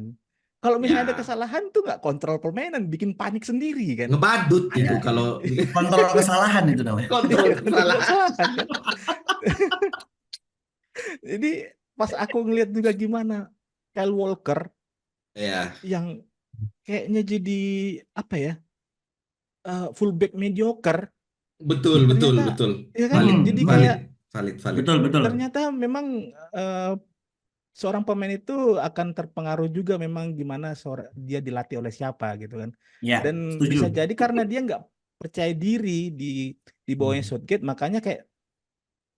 Kalau misalnya ada Ya, kesalahan tuh nggak kontrol permainan, bikin panik sendiri kan. ngebadut Ada itu kalau kontrol kesalahan itu namanya. kontrol Iya, kontrol kesalahan. kesalahan kan. Jadi pas aku ngeliat juga gimana Kyle Walker Ya, yang kayaknya jadi apa ya, fullback mediocre, betul, betul, ternyata betul. ya kan, Valid, jadi valid, kayak valid, valid. Betul, betul. ternyata memang eh, seorang pemain itu akan terpengaruh juga memang gimana dia dilatih oleh siapa gitu kan. Ya, Dan setuju. bisa jadi karena dia nggak percaya diri di bawahnya Southgate, makanya kayak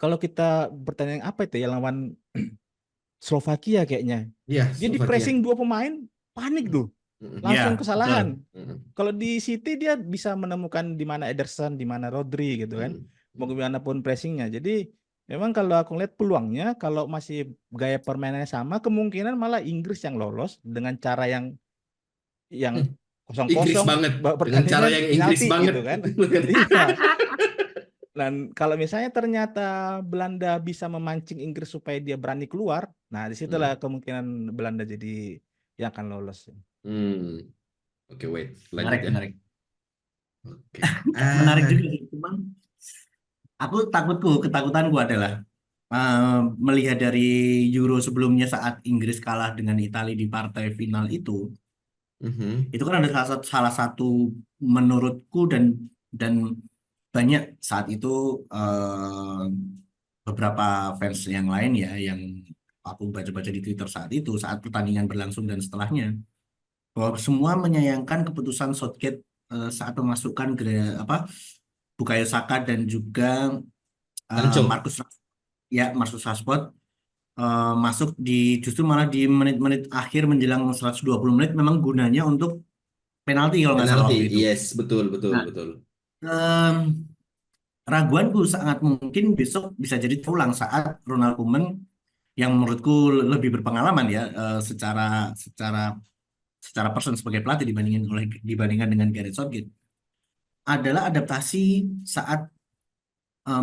kalau kita bertanding apa itu ya lawan Slovakia kayaknya, Ya, dia di Slovakia. pressing dua pemain, panik tuh, Ya, langsung betul. kesalahan. Mm, Kalau di City dia bisa menemukan di mana Ederson, di mana Rodri gitu kan, mm, mau mm. gimana pun pressingnya. Jadi memang kalau aku lihat peluangnya, kalau masih gaya permainannya sama, kemungkinan malah Inggris yang lolos dengan cara yang kosong Inggris kosong banget dengan cara pertandingan yang Inggris penalti banget. gitu kan. Iya. Dan kalau misalnya ternyata Belanda bisa memancing Inggris supaya dia berani keluar, nah disitulah Hmm. kemungkinan Belanda jadi yang akan lolos. Hmm. Oke, wait, lanjut Menarik, ya. menarik. Oke. Menarik Ah, juga sih. Cuman ketakutanku adalah melihat dari Euro sebelumnya saat Inggris kalah dengan Italia di partai final mhm. itu kan ada salah satu menurutku dan banyak saat itu eh, beberapa fans yang lain ya yang aku baca-baca di Twitter saat pertandingan berlangsung dan setelahnya bahwa semua menyayangkan keputusan Southgate saat memasukkan Bukayo Saka dan juga Sancho. Marcus Rashford masuk justru malah di menit-menit akhir menjelang 120 menit memang gunanya untuk penalti kalau nggak salah Penalti. waktu itu. Yes, betul, betul, Nah, betul. em, raguanku sangat mungkin besok bisa jadi terulang saat Ronald Koeman yang menurutku lebih berpengalaman ya secara secara secara person sebagai pelatih dibandingkan dengan Gareth Southgate adalah adaptasi saat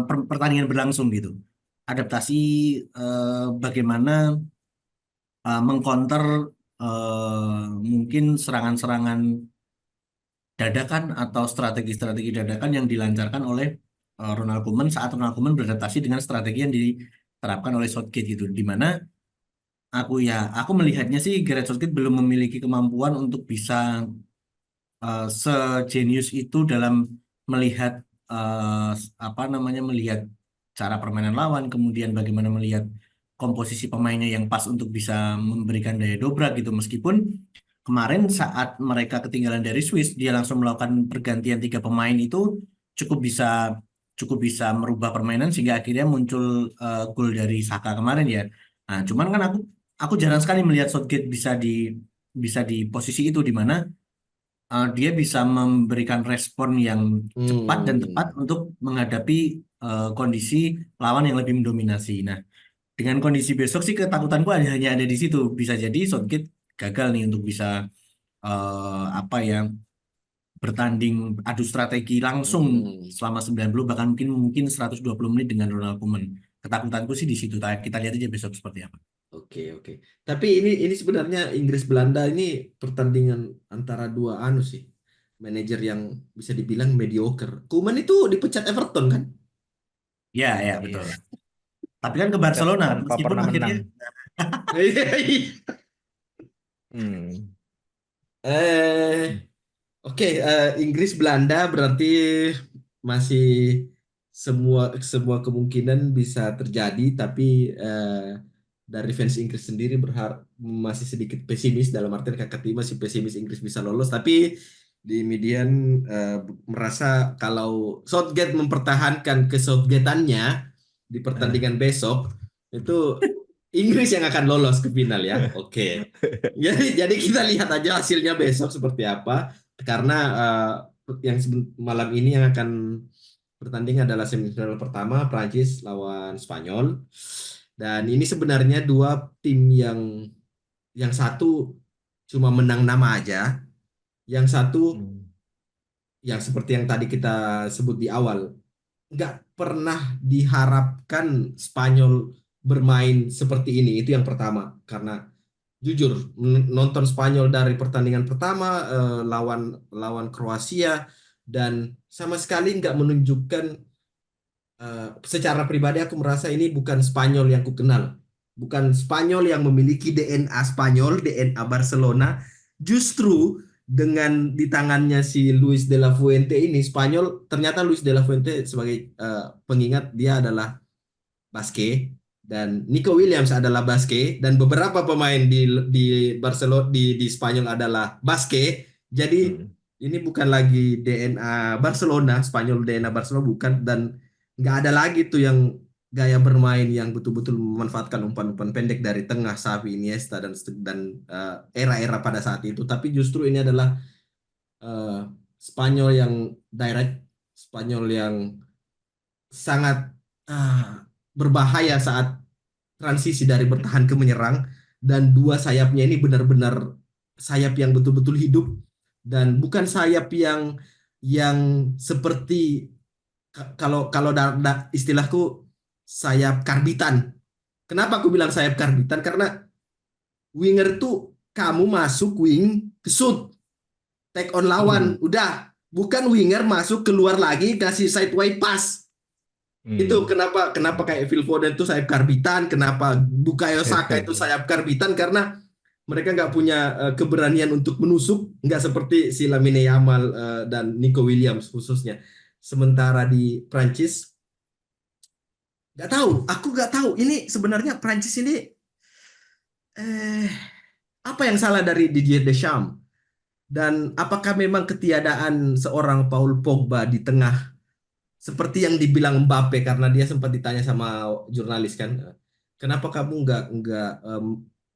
pertandingan berlangsung gitu. Adaptasi bagaimana mengcounter mungkin serangan-serangan dadakan atau strategi-strategi dadakan yang dilancarkan oleh Ronald Koeman saat Ronald Koeman beradaptasi dengan strategi yang diterapkan oleh Southgate gitu. Di mana aku melihatnya sih Gareth Southgate belum memiliki kemampuan untuk bisa sejenius itu dalam melihat melihat cara permainan lawan, kemudian bagaimana melihat komposisi pemainnya yang pas untuk bisa memberikan daya dobrak gitu. Meskipun kemarin saat mereka ketinggalan dari Swiss, dia langsung melakukan pergantian tiga pemain itu cukup bisa cukup bisa merubah permainan sehingga akhirnya muncul gol dari Saka kemarin ya. Nah, cuman kan aku jarang sekali melihat Southgate bisa di posisi itu di mana dia bisa memberikan respon yang cepat dan tepat Hmm. untuk menghadapi kondisi lawan yang lebih mendominasi. Nah, dengan kondisi besok sih ketakutanku hanya ada di situ. Bisa jadi Southgate gagal nih untuk bisa apa ya bertanding adu strategi langsung Hmm. selama 90 bahkan mungkin 120 menit dengan Ronald Koeman. Ketakutanku sih di situ. Kita lihat aja besok seperti apa. Oke, oke. Tapi ini sebenarnya Inggris Belanda ini pertandingan antara dua anu sih. Manajer yang bisa dibilang mediocre. Koeman itu dipecat Everton kan? Ya, ya betul. Iya, Tapi kan ke dipecat Barcelona tanpa meskipun pernah akhirnya menang. Iya, iya. Hmm. Eh, oke, Inggris Belanda berarti masih semua semua kemungkinan bisa terjadi, tapi dari fans Inggris sendiri berharap masih sedikit pesimis dalam artian kakak tim masih pesimis Inggris bisa lolos, tapi di median merasa kalau Southgate mempertahankan ke-Southgateannya di Eh. pertandingan besok itu Inggris yang akan lolos ke final ya. Oke. Jadi kita lihat aja hasilnya besok seperti apa. Karena yang malam ini yang akan bertanding adalah semifinal pertama Prancis lawan Spanyol. Dan ini sebenarnya dua tim yang satu cuma menang nama aja, yang satu Hmm. yang seperti yang tadi kita sebut di awal nggak pernah diharapkan Spanyol bermain seperti ini. Itu yang pertama. Karena jujur nonton Spanyol dari pertandingan pertama lawan lawan Kroasia dan sama sekali nggak menunjukkan, secara pribadi aku merasa ini bukan Spanyol yang kukenal. Bukan Spanyol yang memiliki DNA Spanyol, DNA Barcelona. Justru dengan di tangannya si Luis de la Fuente ini, Spanyol, ternyata Luis de la Fuente sebagai pengingat dia adalah Basque dan Nico Williams adalah Basque dan beberapa pemain di Barcelona di Spanyol adalah Basque. Jadi Hmm. ini bukan lagi DNA Barcelona, Spanyol DNA Barcelona bukan, dan nggak ada lagi tuh yang gaya bermain yang betul-betul memanfaatkan umpan-umpan pendek dari tengah Xavi, Iniesta dan era-era pada saat itu. Tapi justru ini adalah eh, Spanyol yang direct, Spanyol yang sangat berbahaya saat transisi dari bertahan ke menyerang, dan dua sayapnya ini benar-benar sayap yang betul-betul hidup dan bukan sayap yang seperti kalau kalau istilahku sayap karbitan. Kenapa aku bilang sayap karbitan? Karena winger tuh kamu masuk wing ke shoot, take on lawan, udah. Bukan winger masuk keluar lagi kasih sideway pass. Itu Hmm. kenapa kayak Phil Foden itu sayap karbitan, kenapa Bukayo Saka itu Hehe. sayap karbitan, karena mereka nggak punya keberanian untuk menusuk, nggak seperti si Lamine Yamal dan Nico Williams khususnya. Sementara di Prancis nggak tahu, aku nggak tahu ini sebenarnya Prancis ini eh, apa yang salah dari Didier Deschamps, dan apakah memang ketiadaan seorang Paul Pogba di tengah seperti yang dibilang Mbappe, karena dia sempat ditanya sama jurnalis kan, kenapa kamu nggak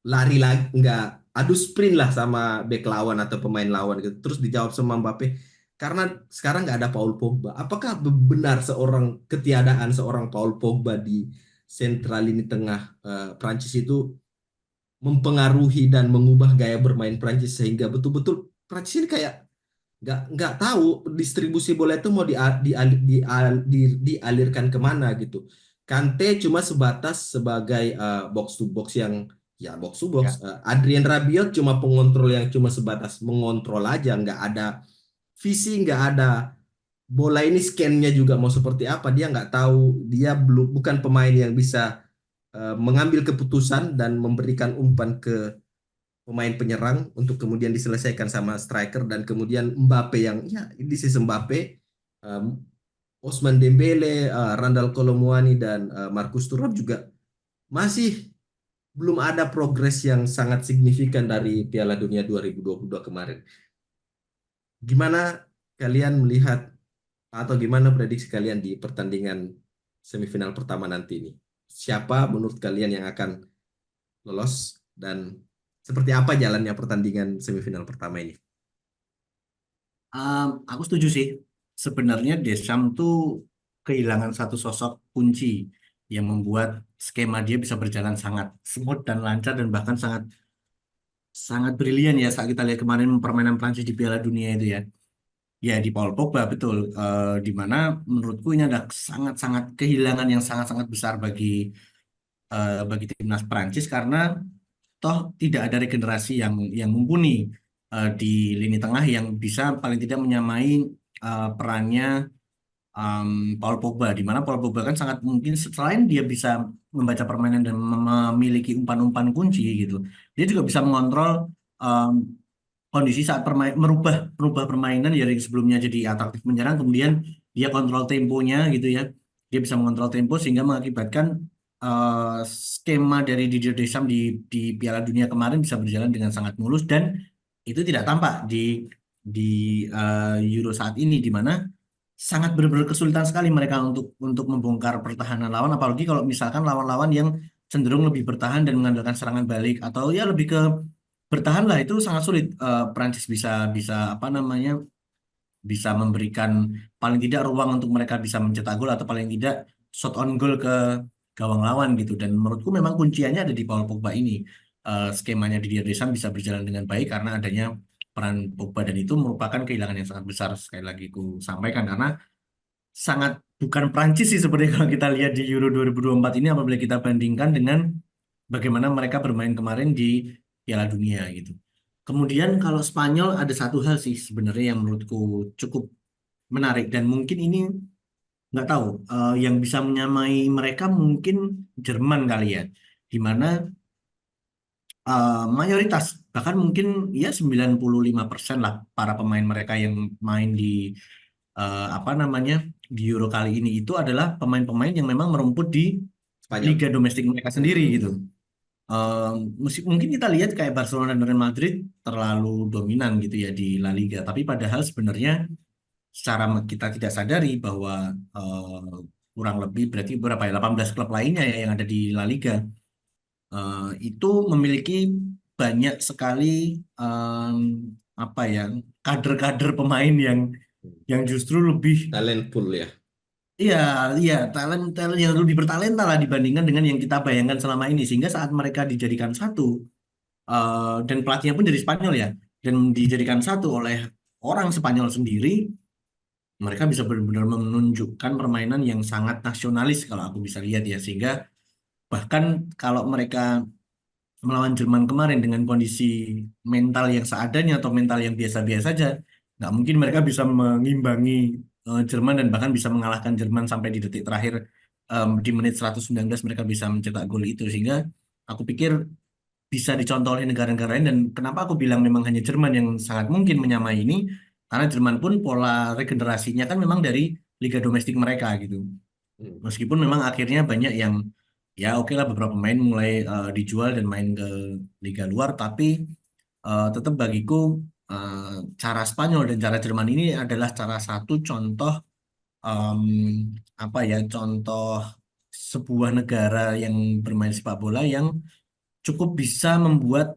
lari lagi, nggak adu sprint lah sama back lawan atau pemain lawan gitu. Terus dijawab sama Mbappe, karena sekarang nggak ada Paul Pogba. Apakah benar ketiadaan seorang Paul Pogba di sentral lini tengah Prancis itu mempengaruhi dan mengubah gaya bermain Prancis sehingga betul-betul Prancis ini kayak nggak tahu distribusi bola itu mau dialirkan kemana gitu. Kante cuma sebatas sebagai box to box yang ya box to Ya. box. Adrien Rabiot cuma pengontrol yang cuma sebatas mengontrol aja, nggak ada visi, nggak ada bola ini scan-nya juga mau seperti apa, dia nggak tahu, dia belum bukan pemain yang bisa mengambil keputusan dan memberikan umpan ke pemain penyerang untuk kemudian diselesaikan sama striker, dan kemudian Mbappe yang ya di sisi Mbappe, um, Ousmane Dembele, Randal Kolo Muani dan Marcus Thuram juga masih belum ada progres yang sangat signifikan dari Piala Dunia 2022 kemarin. Gimana kalian melihat atau gimana prediksi kalian di pertandingan semifinal pertama nanti ini? Siapa menurut kalian yang akan lolos dan seperti apa jalannya pertandingan semifinal pertama ini? Aku setuju sih. Sebenarnya Deschamps tuh kehilangan satu sosok kunci yang membuat skema dia bisa berjalan sangat smooth dan lancar dan bahkan sangat sangat brilian ya saat kita lihat kemarin permainan Prancis di Piala Dunia itu ya. Ya di Paul Pogba betul. Di mana menurutku ini ada sangat-sangat kehilangan yang sangat-sangat besar bagi timnas Prancis karena toh tidak ada regenerasi yang mumpuni di lini tengah yang bisa paling tidak menyamai perannya um, Paul Pogba, di mana Paul Pogba kan sangat mungkin selain dia bisa membaca permainan dan memiliki umpan-umpan kunci gitu, dia juga bisa mengontrol um, kondisi saat merubah merubah permainan dari sebelumnya jadi atraktif menyerang, kemudian dia kontrol temponya gitu ya, dia bisa mengontrol tempo sehingga mengakibatkan skema dari Didier Deschamps di Piala Dunia kemarin bisa berjalan dengan sangat mulus dan itu tidak tampak di Euro saat ini di mana sangat benar-benar kesulitan sekali mereka untuk membongkar pertahanan lawan, apalagi kalau misalkan lawan-lawan yang cenderung lebih bertahan dan mengandalkan serangan balik atau ya lebih ke bertahan lah, itu sangat sulit. Prancis bisa bisa apa namanya bisa memberikan paling tidak ruang untuk mereka bisa mencetak gol atau paling tidak shot on goal ke gawang lawan gitu, dan menurutku memang kunciannya ada di Paul Pogba ini. Skemanya di Deschamps bisa berjalan dengan baik karena adanya peran Pogba dan itu merupakan kehilangan yang sangat besar, sekali lagi ku sampaikan, karena sangat bukan Prancis sih sebenarnya kalau kita lihat di Euro 2024 ini apabila kita bandingkan dengan bagaimana mereka bermain kemarin di Piala Dunia gitu. Kemudian kalau Spanyol ada satu hal sih sebenarnya yang menurutku cukup menarik dan mungkin ini nggak tahu yang bisa menyamai mereka mungkin Jerman kali ya, di mana mayoritas bahkan mungkin ya 95% lah para pemain mereka yang main di apa namanya di Euro kali ini itu adalah pemain-pemain yang memang merumput di Spanyol. liga domestik mereka sendiri gitu. Hmm. Mungkin kita lihat kayak Barcelona dan Real Madrid terlalu dominan gitu ya di La Liga, tapi padahal sebenarnya secara kita tidak sadari bahwa kurang lebih berarti berapa ya 18 klub lainnya ya yang ada di La Liga itu memiliki banyak sekali em, apa ya kader-kader pemain yang justru lebih Talent pool ya. iya iya talent talent yang lebih bertalenta lah dibandingkan dengan yang kita bayangkan selama ini sehingga saat mereka dijadikan satu dan pelatihnya pun dari Spanyol ya dan dijadikan satu oleh orang Spanyol sendiri mereka bisa benar-benar menunjukkan permainan yang sangat nasionalis kalau aku bisa lihat ya sehingga bahkan kalau mereka melawan Jerman kemarin dengan kondisi mental yang seadanya atau mental yang biasa-biasa saja nggak mungkin mereka bisa mengimbangi Jerman dan bahkan bisa mengalahkan Jerman sampai di detik terakhir di menit 119 mereka bisa mencetak gol itu sehingga aku pikir bisa dicontoh oleh negara-negara lain dan kenapa aku bilang memang hanya Jerman yang sangat mungkin menyamai ini karena Jerman pun pola regenerasinya kan memang dari liga domestik mereka gitu. Hmm. Meskipun memang akhirnya banyak yang ya oke lah beberapa pemain mulai dijual dan main ke liga luar tapi tetap bagiku eh, cara Spanyol dan cara Jerman ini adalah salah satu contoh em, apa ya contoh sebuah negara yang bermain sepak bola yang cukup bisa membuat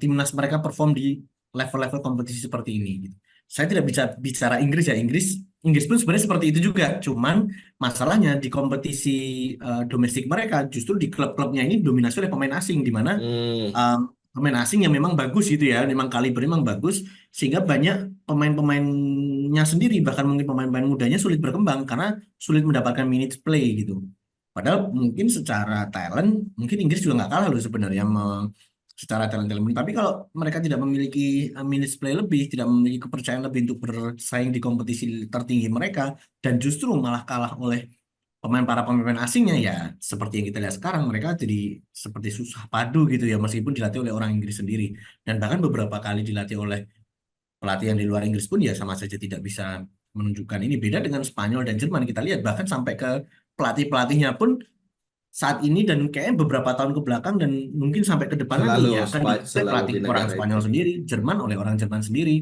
timnas mereka perform di level-level kompetisi seperti ini gitu. Saya tidak bicara Inggris ya Inggris pun sebenarnya seperti itu juga cuman masalahnya di kompetisi domestik mereka justru di klub-klubnya ini dominasi oleh pemain asing di mana Hmm. um, pemain asing yang memang bagus gitu ya memang kaliber memang bagus sehingga banyak pemain-pemainnya sendiri bahkan mungkin pemain-pemain mudanya sulit berkembang karena sulit mendapatkan minutes play gitu. Padahal mungkin secara talent, mungkin Inggris juga nggak kalah loh sebenarnya secara talent-talent. Tapi kalau mereka tidak memiliki minutes play lebih, tidak memiliki kepercayaan lebih untuk bersaing di kompetisi tertinggi mereka, dan justru malah kalah oleh para pemain asingnya ya seperti yang kita lihat sekarang mereka jadi seperti susah padu gitu ya meskipun dilatih oleh orang Inggris sendiri dan bahkan beberapa kali dilatih oleh pelatih yang di luar Inggris pun ya sama saja tidak bisa menunjukkan ini beda dengan Spanyol dan Jerman kita lihat bahkan sampai ke pelatih-pelatihnya pun saat ini dan kayaknya beberapa tahun ke belakang dan mungkin sampai ke depan nanti Selalu ya akan dipakai selalu pelatih di orang negara itu. Spanyol sendiri, Jerman oleh orang Jerman sendiri.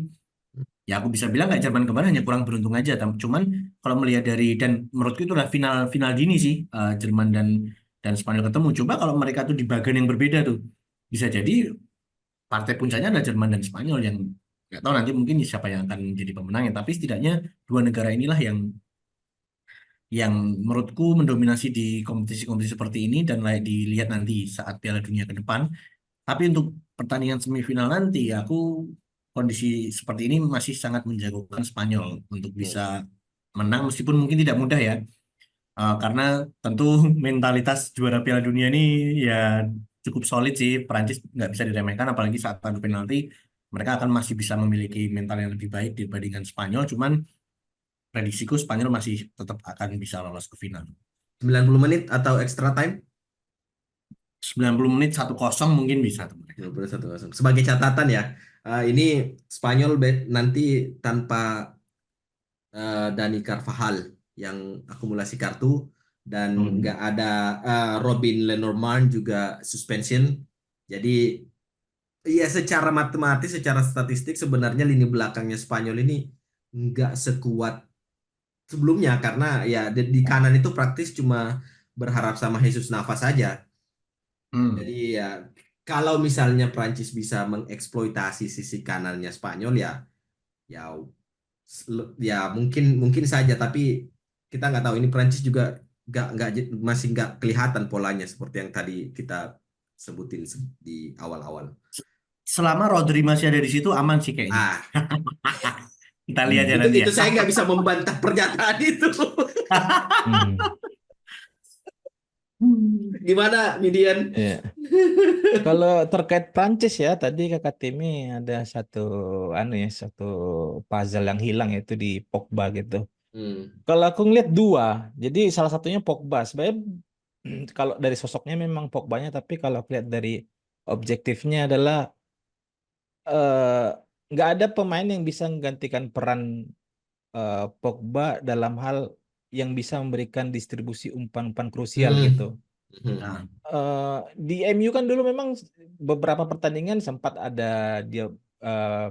Ya aku bisa bilang kayak Jerman kemarin hanya kurang beruntung aja. Cuman kalau melihat dari dan menurutku itu udah final final dini sih Jerman dan Spanyol ketemu. Coba kalau mereka tuh di bagian yang berbeda tuh bisa jadi partai puncaknya adalah Jerman dan Spanyol yang nggak tahu nanti mungkin siapa yang akan menjadi pemenangnya. Tapi setidaknya dua negara inilah yang menurutku mendominasi di kompetisi-kompetisi seperti ini dan layak dilihat nanti saat Piala Dunia ke depan. Tapi untuk pertandingan semifinal nanti, aku kondisi seperti ini masih sangat menjagokan Spanyol untuk Hmm. bisa menang meskipun mungkin tidak mudah ya. Karena tentu mentalitas juara Piala Dunia ini ya cukup solid sih. Perancis nggak bisa diremehkan apalagi saat adu penalti mereka akan masih bisa memiliki mental yang lebih baik dibandingkan Spanyol. Cuman prediksiku Spanyol masih tetap akan bisa lolos ke final. 90 menit atau extra time? 90 menit 1-0 mungkin bisa tuh mereka. 91-0. Sebagai catatan ya, ini Spanyol nanti tanpa Dani Carvajal yang akumulasi kartu dan Hmm. nggak ada Robin Lenormand juga suspension. Jadi ya secara matematis, secara statistik sebenarnya lini belakangnya Spanyol ini nggak sekuat sebelumnya karena ya di kanan itu praktis cuma berharap sama Jesus Navas saja. Jadi Hmm. ya kalau misalnya Prancis bisa mengeksploitasi sisi kanannya Spanyol ya ya mungkin mungkin saja tapi kita nggak tahu ini Prancis juga masih nggak kelihatan polanya seperti yang tadi kita sebutin di awal-awal. Selama Rodri masih ada di situ aman sih kayaknya. Ah, Kita lihat ya Hmm. nanti ya. Itu saya nggak bisa membantah pernyataan itu. Hmm. Gimana, Midian? Iya. Kalau terkait Prancis ya, tadi Kakak Timi ada satu satu puzzle yang hilang yaitu di Pogba gitu. Hmm. Kalau aku ngeliat dua, jadi salah satunya Pogba. Sebenarnya kalau dari sosoknya memang Pogbanya, tapi kalau aku lihat dari objektifnya adalah eh, nggak ada pemain yang bisa menggantikan peran Pogba dalam hal yang bisa memberikan distribusi umpan-umpan krusial gitu. Hmm. Hmm. Nah, Di MU kan dulu memang beberapa pertandingan sempat ada dia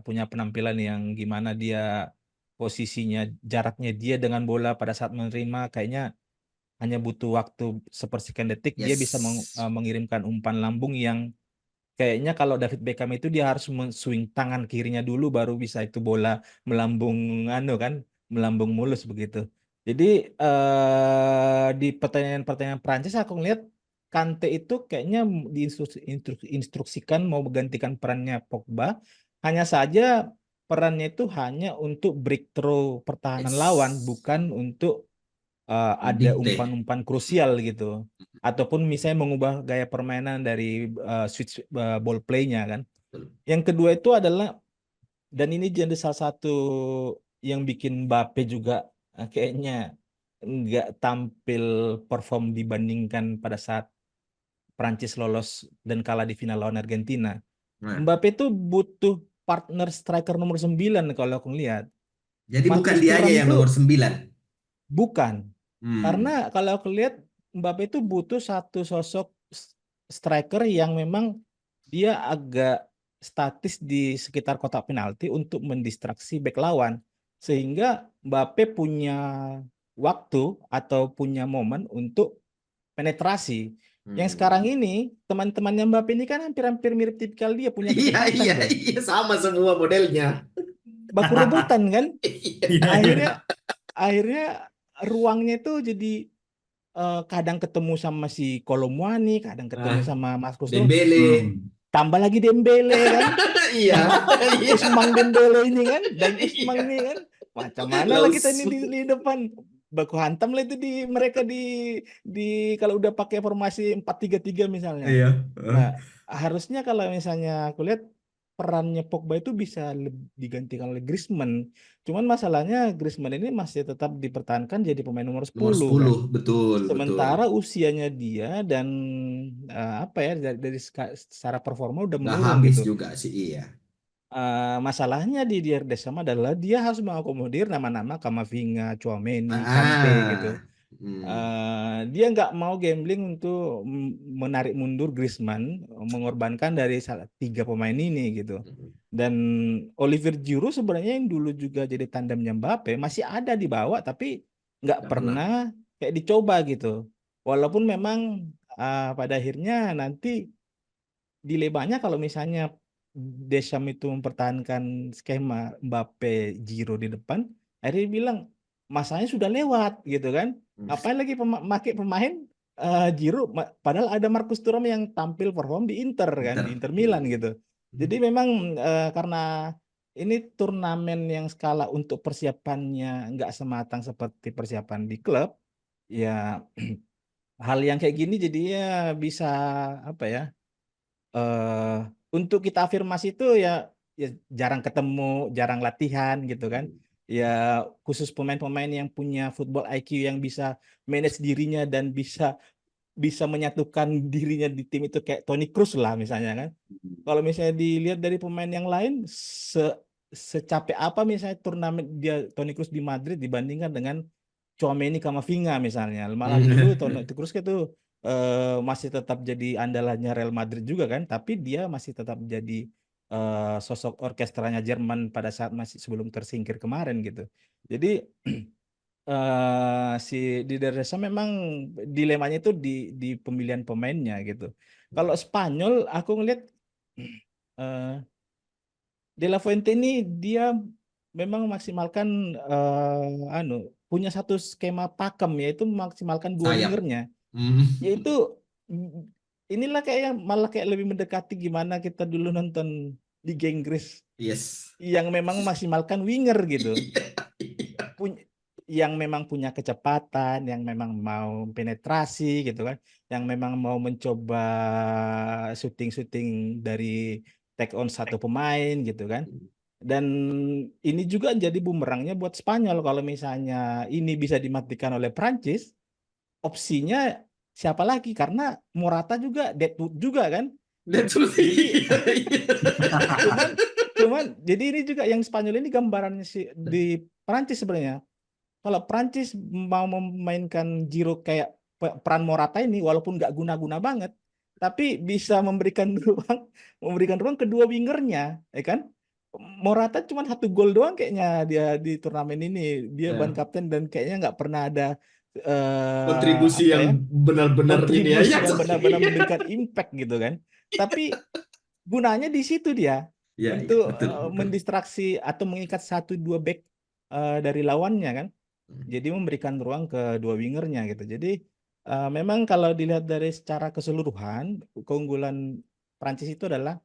punya penampilan yang gimana dia posisinya, jaraknya dia dengan bola pada saat menerima kayaknya hanya butuh waktu sepersekian detik dia bisa Yes. mengirimkan umpan lambung yang kayaknya kalau David Beckham itu dia harus swing tangan kirinya dulu baru bisa itu bola melambung kan, melambung mulus begitu. Jadi di pertandingan Prancis aku ngeliat Kante itu kayaknya diinstruksikan mau menggantikan perannya Pogba. Hanya saja perannya itu hanya untuk breakthrough pertahanan lawan, Yes. bukan untuk ada Dikte. umpan-umpan krusial gitu. Ataupun misalnya mengubah gaya permainan dari switch ball play-nya kan. Yang kedua itu adalah, dan ini jadi salah satu yang bikin Mbappe juga kayaknya nggak tampil perform dibandingkan pada saat Prancis lolos dan kalah di final lawan Argentina. Nah, Mbappe itu butuh partner striker nomor 9 kalau aku lihat. jadi bukan Marcus dianya Thuram yang itu nomor 9. bukan. Karena Hmm. kalau aku lihat Mbappe itu butuh satu sosok striker yang memang dia agak statis di sekitar kotak penalti untuk mendistraksi bek lawan. Sehingga Mbappe punya waktu atau punya momen untuk penetrasi. Yang sekarang Hmm. ini teman-temannya Mbappe ini kan hampir-hampir mirip tipikal dia punya Iya, kecepatan iya, tuh. iya, sama semua modelnya. Baku rebutan kan. Iya. iya, Akhirnya iya. akhirnya ruangnya itu jadi kadang ketemu sama si Kolomwani, kadang ketemu Ah, sama Mas Kusno, Dembele. Hmm. tambah lagi Dembele kan, Iya, iya, Usmang Dembele ini kan, dan Usmang iya. ini kan, macam mana lah kita ini Langsung. di depan, baku hantam lah itu di mereka di kalau udah pakai formasi 4-3-3 misalnya. Iya. Nah, harusnya kalau misalnya aku lihat perannya Pogba itu bisa digantikan oleh Griezmann. Cuman masalahnya Griezmann ini masih tetap dipertahankan jadi pemain nomor Nomor 10 kan. 10, betul, betul. Sementara usianya dia dan apa ya dari secara performa udah Udah menurun habis gitu. juga sih, iya. Masalahnya di Dier Deschamps adalah dia harus mengakomodir nama-nama Kamavinga, Tchouaméni, Kante gitu. Ah, hmm. Dia nggak mau gambling untuk menarik mundur Griezmann, mengorbankan dari tiga pemain ini gitu. Dan Olivier Giroud sebenarnya yang dulu juga jadi tandemnya Mbappe masih ada di bawah, tapi nggak Nggak pernah. pernah kayak dicoba gitu. Walaupun memang pada akhirnya nanti dilemanya kalau misalnya Deschamps itu mempertahankan skema Mbappe Giroud di depan, akhirnya dia bilang masanya sudah lewat gitu kan. Ngapain lagi pakai pemain Giroud padahal ada Marcus Thuram yang tampil perform di Inter kan, di Inter. Inter Milan Hmm. gitu. Jadi memang karena ini turnamen yang skala untuk persiapannya nggak sematang seperti persiapan di klub, ya hal yang kayak gini jadinya bisa apa ya? eh untuk kita afirmasi itu ya jarang ketemu, jarang latihan gitu kan. Ya khusus pemain-pemain yang punya football IQ yang bisa manage dirinya dan bisa bisa menyatukan dirinya di tim itu kayak Toni Kroos lah misalnya kan. Kalau misalnya dilihat dari pemain yang lain se secapek apa misalnya turnamen dia Toni Kroos di Madrid dibandingkan dengan Tchouaméni Camavinga misalnya. Malah dulu Toni Kroos itu masih tetap jadi andalannya Real Madrid juga kan, tapi dia masih tetap jadi sosok orkestranya Jerman pada saat masih sebelum tersingkir kemarin gitu. Jadi si Dider Deschamps memang dilemanya itu di pemilihan pemainnya gitu. Kalau Spanyol aku ngelihat eh, De La Fuente ini dia memang maksimalkan punya satu skema pakem yaitu memaksimalkan dua Sayap. wingernya, Hmm. yaitu inilah kayak malah kayak lebih mendekati gimana kita dulu nonton Liga Inggris Yes. yang memang memaksimalkan winger gitu. Iya. Yang memang punya kecepatan, yang memang mau penetrasi gitu kan, yang memang mau mencoba syuting-syuting dari take on satu pemain gitu kan. Dan ini juga jadi bumerangnya buat Spanyol kalau misalnya ini bisa dimatikan oleh Prancis, opsinya siapa lagi? Karena Morata juga deadwood juga kan. Betul. Jadi Iya. cuman cuman jadi ini juga yang Spanyol ini gambarannya di Prancis sebenarnya. Kalau Prancis mau memainkan Giroud kayak peran Morata ini, walaupun nggak guna-guna banget, tapi bisa memberikan ruang kedua wingernya, ya kan? Morata cuma 1 gol doang kayaknya dia di turnamen ini, dia ban Ya, kapten dan kayaknya nggak pernah ada kontribusi apa yang ya benar-benar ini ya. kontribusi Yang yang benar-benar memberikan impact gitu kan. Tapi gunanya di situ dia ya, ya, untuk betul, betul. mendistraksi atau mengikat 1-2 back dari lawannya kan. Jadi memberikan ruang ke dua wingernya gitu. Jadi memang kalau dilihat dari secara keseluruhan, keunggulan Prancis itu adalah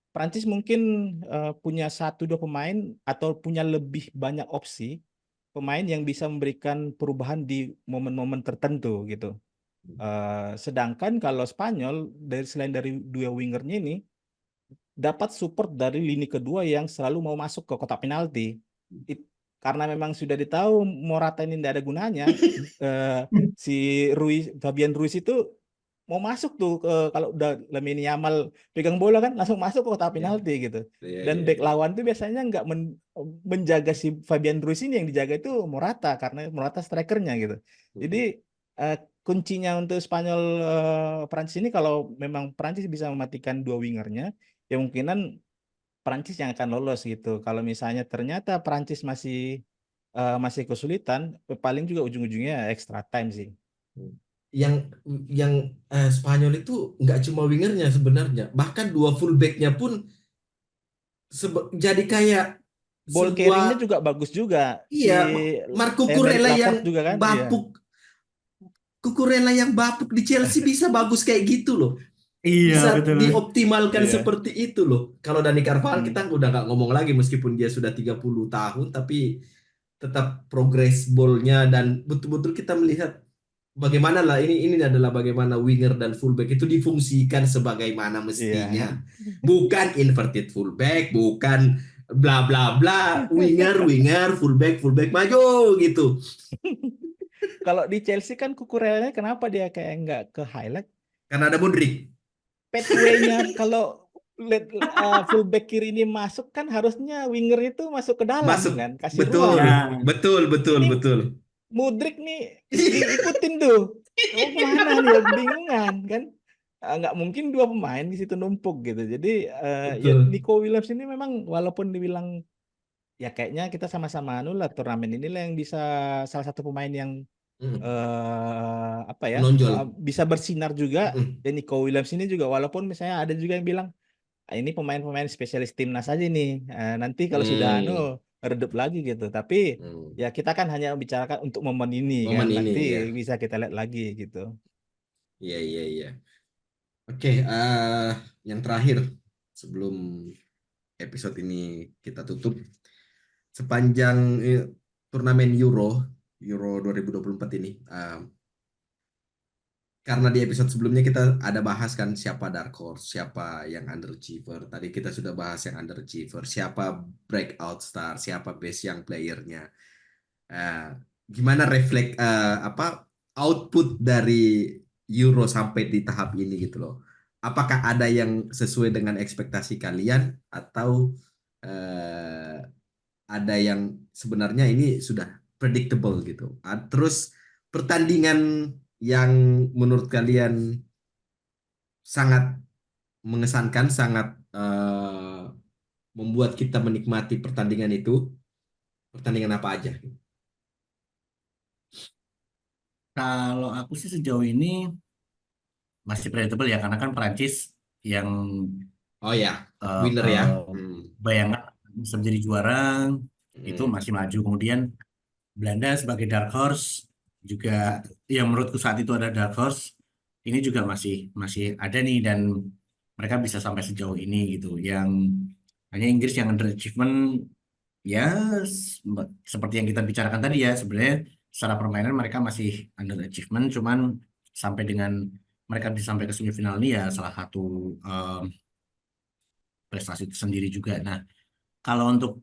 Prancis mungkin punya 1-2 pemain atau punya lebih banyak opsi pemain yang bisa memberikan perubahan di momen-momen tertentu gitu. Sedangkan kalau Spanyol selain dari dua wingernya ini dapat support dari lini kedua yang selalu mau masuk ke kotak penalti. Karena memang sudah ditahu Morata ini tidak ada gunanya, si Fabian Ruiz itu mau masuk tuh kalau udah Lamine Yamal pegang bola kan langsung masuk ke kotak Ya, penalti gitu. ya, Dan ya, back ya. lawan tuh biasanya nggak menjaga si Fabian Ruiz ini, yang dijaga itu Morata karena Morata strikernya gitu. Jadi kuncinya untuk Spanyol Prancis ini, kalau memang Prancis bisa mematikan dua wingernya, ya mungkinan Prancis yang akan lolos gitu. Kalau misalnya ternyata Prancis masih kesulitan, paling juga ujung-ujungnya extra time sih. yang yang Spanyol itu nggak cuma wingernya sebenarnya, bahkan dua fullbacknya pun jadi kayak Ball carrying-nya sebuah, juga bagus juga. Si iya, Marco Emerick Kurela yang Laporte juga kan, iya. bapuk di Chelsea bisa bagus kayak gitu loh, Iya, bisa betul. dioptimalkan Iya. seperti itu loh. Kalau Dani Carvajal Hmm. kita udah nggak ngomong lagi, meskipun dia sudah 30 tahun tapi tetap progres bolnya, dan betul-betul kita melihat bagaimana lah, ini adalah bagaimana winger dan fullback itu difungsikan sebagaimana Iya. mestinya, bukan inverted fullback, bukan bla bla bla, winger fullback maju gitu. Kalau di Chelsea kan Kukurelanya kenapa dia kayak nggak ke highlight? Karena ada Mudrik. Pathway-nya kalau fullback kiri ini masuk kan harusnya winger itu masuk ke dalam Masuk, kan, kasih betul, ruang. Ya, betul, betul, Ini betul. Mudrik nih diikutin tuh. Mau kemana nih? Ya, bingungan kan? Nggak mungkin dua pemain di situ numpuk gitu. Jadi ya Betul. Nico Williams ini memang walaupun dibilang ya kayaknya kita sama-sama anu lah turnamen inilah yang bisa salah satu pemain yang Mm, apa ya menonjol. bisa bersinar juga. Mm, Dan Nico Williams ini juga walaupun misalnya ada juga yang bilang, "Ah, ini pemain-pemain spesialis timnas aja nih. Nanti kalau sudah anu mm, redup lagi gitu." Tapi mm. ya kita kan hanya membicarakan untuk momen ini kan. Momen ini Nanti ya. bisa kita lihat lagi gitu. Iya, iya, iya. Oke, yang terakhir sebelum episode ini kita tutup, sepanjang turnamen Euro 2024 ini, karena di episode sebelumnya kita ada bahas kan siapa dark horse, siapa yang underachiever. Tadi kita sudah bahas yang underachiever, siapa breakout star, siapa best young playernya. Eh, Gimana apa output dari Euro sampai di tahap ini gitu loh. Apakah ada yang sesuai dengan ekspektasi kalian, atau eh, ada yang sebenarnya ini sudah predictable gitu. Terus pertandingan yang menurut kalian sangat mengesankan, sangat membuat kita menikmati pertandingan itu, pertandingan apa aja? kalau aku sih sejauh ini masih predictable ya, karena kan Prancis yang Oh ya, winner ya. bayangan bisa menjadi juara itu Hmm. masih maju. Kemudian Belanda sebagai dark horse juga, yang menurutku saat itu ada dark horse, ini juga masih masih ada nih, dan mereka bisa sampai sejauh ini gitu. Yang Hanya Inggris yang underachievement ya seperti yang kita bicarakan tadi ya, sebenarnya secara permainan mereka masih underachievement, cuman sampai dengan mereka bisa sampai ke semifinal ini ya salah satu em, prestasi tersendiri juga. Nah, kalau untuk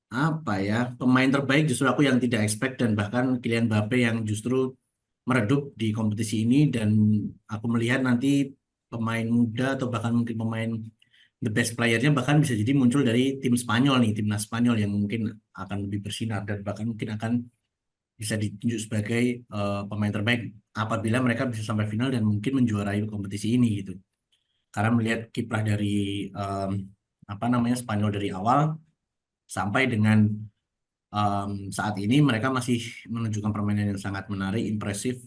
apa ya pemain terbaik justru aku yang tidak expect dan bahkan Kylian Mbappe yang justru meredup di kompetisi ini, dan aku melihat nanti pemain muda atau bahkan mungkin pemain the best playernya bahkan bisa jadi muncul dari tim Spanyol nih, timnas Spanyol yang mungkin akan lebih bersinar dan bahkan mungkin akan bisa ditunjuk sebagai pemain terbaik apabila mereka bisa sampai final dan mungkin menjuarai kompetisi ini gitu. Karena melihat kiprah dari em, apa namanya Spanyol dari awal sampai dengan saat ini mereka masih menunjukkan permainan yang sangat menarik, impresif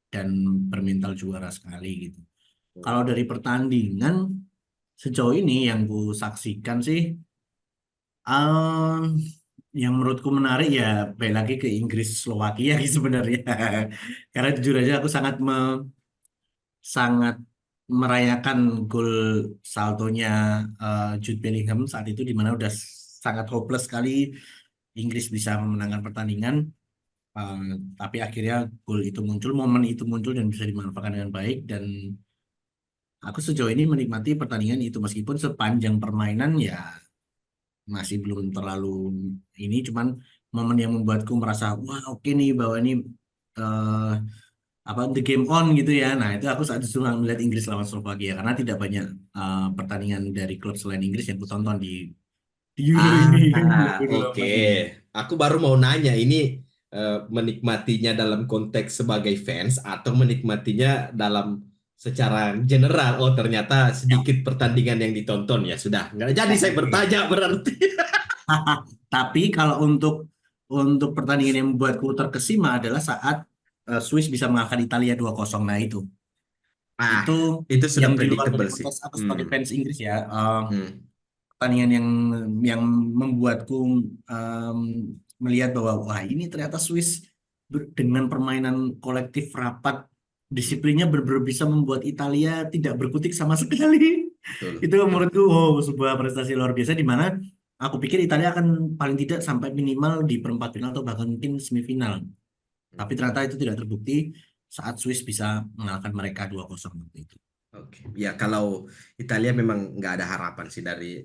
dan bermental juara sekali gitu. Kalau dari pertandingan sejauh ini yang ku saksikan sih, em, yang menurutku menarik ya balik lagi ke Inggris Slovakia sih sebenarnya. Karena jujur aja aku sangat merayakan gol saltonya Jude Bellingham saat itu, di mana udah sangat hopeless sekali Inggris bisa memenangkan pertandingan. Eh, tapi akhirnya gol itu muncul, momen itu muncul dan bisa dimanfaatkan dengan baik, dan aku sejauh ini menikmati pertandingan itu meskipun sepanjang permainan ya masih belum terlalu ini, cuman momen yang membuatku merasa wah oke nih bahwa ini eh, apa the game on gitu ya. Nah, itu aku saat itu melihat Inggris lawan Slovakia karena tidak banyak pertandingan dari klub selain Inggris yang kutonton di Euro ini Oke. 2024 ini. Aku baru mau nanya ini menikmatinya dalam konteks sebagai fans atau menikmatinya dalam secara general. Oh, ternyata Ya, sedikit pertandingan yang ditonton ya sudah. Nggak jadi saya oke. bertanya berarti. Tapi kalau untuk pertandingan yang membuatku terkesima adalah saat Swiss bisa mengalahkan Italia 2-0. Nah, Ah, itu itu sudah yang di luar dari predictable sih. konteks aku Hmm. sebagai fans Inggris ya, Hmm. pertandingan yang membuatku em, melihat bahwa wah ini ternyata Swiss dengan permainan kolektif rapat, Hmm. disiplinnya benar-benar bisa membuat Italia tidak berkutik sama sekali. Betul, Itu betul. menurutku wow, sebuah prestasi luar biasa, di mana aku pikir Italia akan paling tidak sampai minimal di perempat final atau bahkan mungkin semifinal. Hmm. Tapi ternyata itu tidak terbukti saat Swiss bisa mengalahkan mereka 2-0 waktu itu. Oke. Ya, kalau Italia memang nggak ada harapan sih dari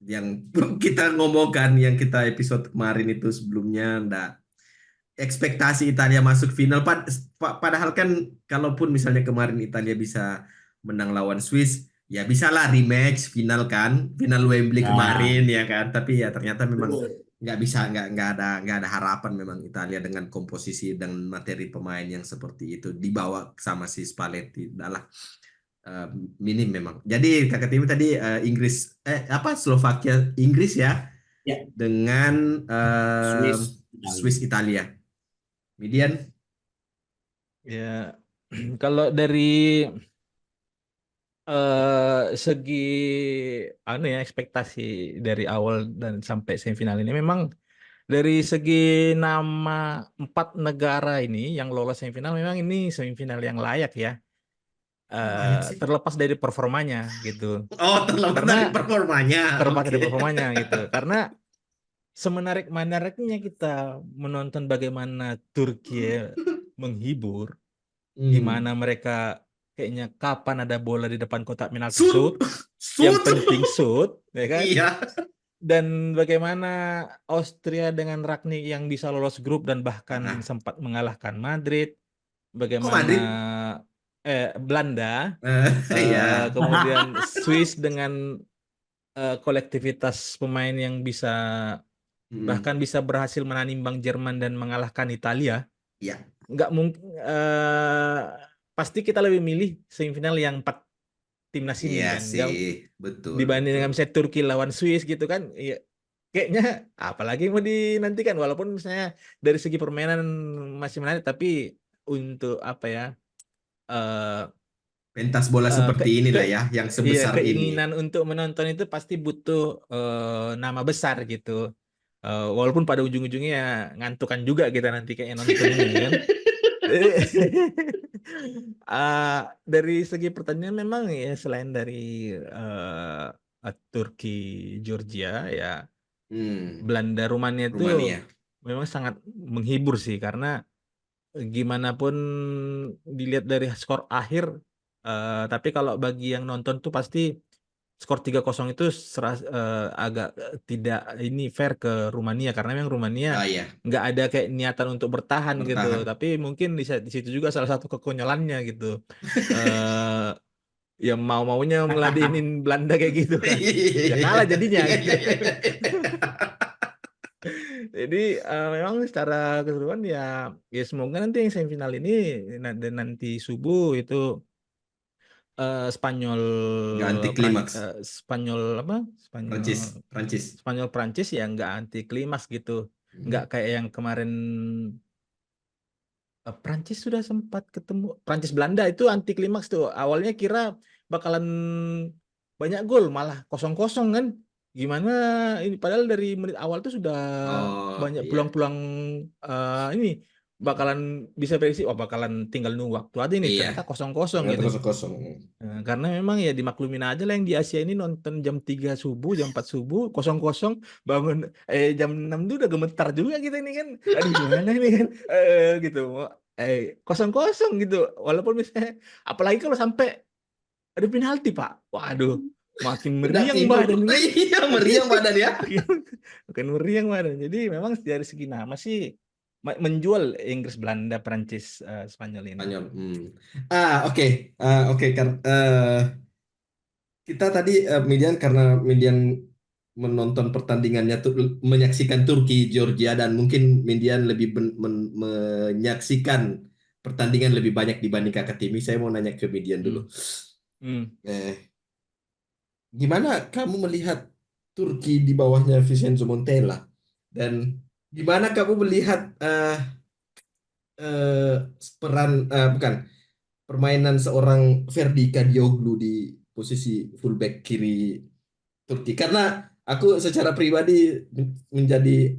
yang kita ngomongkan yang kita episode kemarin itu sebelumnya nggak ekspektasi Italia masuk final padahal kan kalaupun misalnya kemarin Italia bisa menang lawan Swiss ya bisalah rematch final kan final Wembley Ya, kemarin ya kan tapi ya ternyata memang betul. nggak bisa nggak ada harapan memang Italia dengan komposisi dan materi pemain yang seperti itu dibawa sama si Spalletti adalah eh, minim memang jadi kakak Timi tadi Inggris apa Slovakia Inggris ya Ya, dengan Swiss, Italia. Swiss Italia. Median, Ya, kalau dari segi anu ya ekspektasi dari awal dan sampai semifinal ini memang dari segi nama empat negara ini yang lolos semifinal memang ini semifinal yang layak ya. kok layak sih? Terlepas dari performanya gitu. Oh, terlepas Karena dari performanya. terlepas Oke. dari performanya gitu. Karena semenarik-menariknya kita menonton bagaimana Turki menghibur, di Hmm. mana mereka kayaknya kapan ada bola di depan kotak penalti shoot, Shoot, yang shoot. penting shoot, ya kan? Iya. Dan bagaimana Austria dengan Ragnik yang bisa lolos grup dan bahkan Ah, sempat mengalahkan Madrid, kok bagaimana Madrid? Belanda, Iya. kemudian Swiss dengan kolektivitas pemain yang bisa Hmm. bahkan bisa berhasil menanimbang Jerman dan mengalahkan Italia. Iya. Nggak mungkin, pasti kita lebih milih semifinal yang empat timnas ini Iya kan, nggak sih, betul, dibanding betul. dengan misalnya Turki lawan Swiss gitu kan. Ya, kayaknya apalagi mau dinantikan walaupun misalnya dari segi permainan masih menarik, tapi untuk apa ya, eh Pentas bola eh, ke, seperti ke inilah ya, yang iya, sebesar ini. keinginan untuk menonton itu pasti butuh nama besar gitu. Walaupun pada ujung-ujungnya ya ngantukan juga kita nanti kayaknya nonton ini ya kan. Ah, dari segi pertandingan memang ya selain dari eh, Turki Georgia ya, Hmm, Belanda Rumania itu Rumania. memang sangat menghibur sih, karena gimana pun dilihat dari skor akhir, tapi kalau bagi yang nonton tuh pasti skor 3-0 itu agak tidak ini fair ke Rumania, karena memang Rumania Ah ya, nggak ada kayak niatan untuk bertahan gitu, bertahan. tapi mungkin di situ juga salah satu kekonyolannya gitu. eh Ya mau-maunya ngeladenin Belanda kayak gitu kan, ya kalah jadinya Iya, gitu. iya, iya, iya. Jadi memang secara keseluruhan ya, ya semoga nanti yang semifinal ini dan nanti subuh itu Spanyol Nggak anti klimaks. Spanyol apa? Spanyol Prancis, Prancis. Spanyol Prancis ya nggak anti klimaks gitu. Nggak Hmm. kayak yang kemarin Prancis sudah sempat ketemu, Prancis Belanda itu anti klimaks tuh. Awalnya kira bakalan banyak gol, malah 0-0 kan. Gimana ini, padahal dari menit awal tuh sudah Oh banyak iya. peluang-peluang ini Hmm. bakalan bisa prediksi, oh bakalan tinggal nunggu waktu aja nih, Iya. ternyata 0-0 Ternyata gitu. kosong kosong. Karena memang ya dimaklumin aja lah yang di Asia ini nonton jam 3 subuh, jam 4 subuh, 0-0, bangun jam 6 tuh udah gemetar juga kita ini kan. Aduh gimana ini kan, gitu. 0-0 gitu. Walaupun misalnya, apalagi kalau sampai ada penalti, Pak. Waduh, makin Udah meriang tidur. badan kan. Iya, meriang badan ya. Makin meriang badan. Jadi memang dari segi nama sih menjual Inggris, Belanda, Perancis, Spanyol ini. Spanyol. Hmm. Oke. Oke kan. Kita tadi Median karena Median menonton pertandingannya tuh menyaksikan Turki Georgia dan mungkin Median lebih menyaksikan pertandingan lebih banyak dibanding kakak Timi. Saya mau nanya ke Median dulu. Hmm. Hmm. Eh, Gimana kamu melihat Turki di bawahnya Vincenzo Montella dan gimana kamu melihat eh, peran bukan permainan seorang Ferdi Kadioglu di posisi fullback kiri Turki karena aku secara pribadi menjadi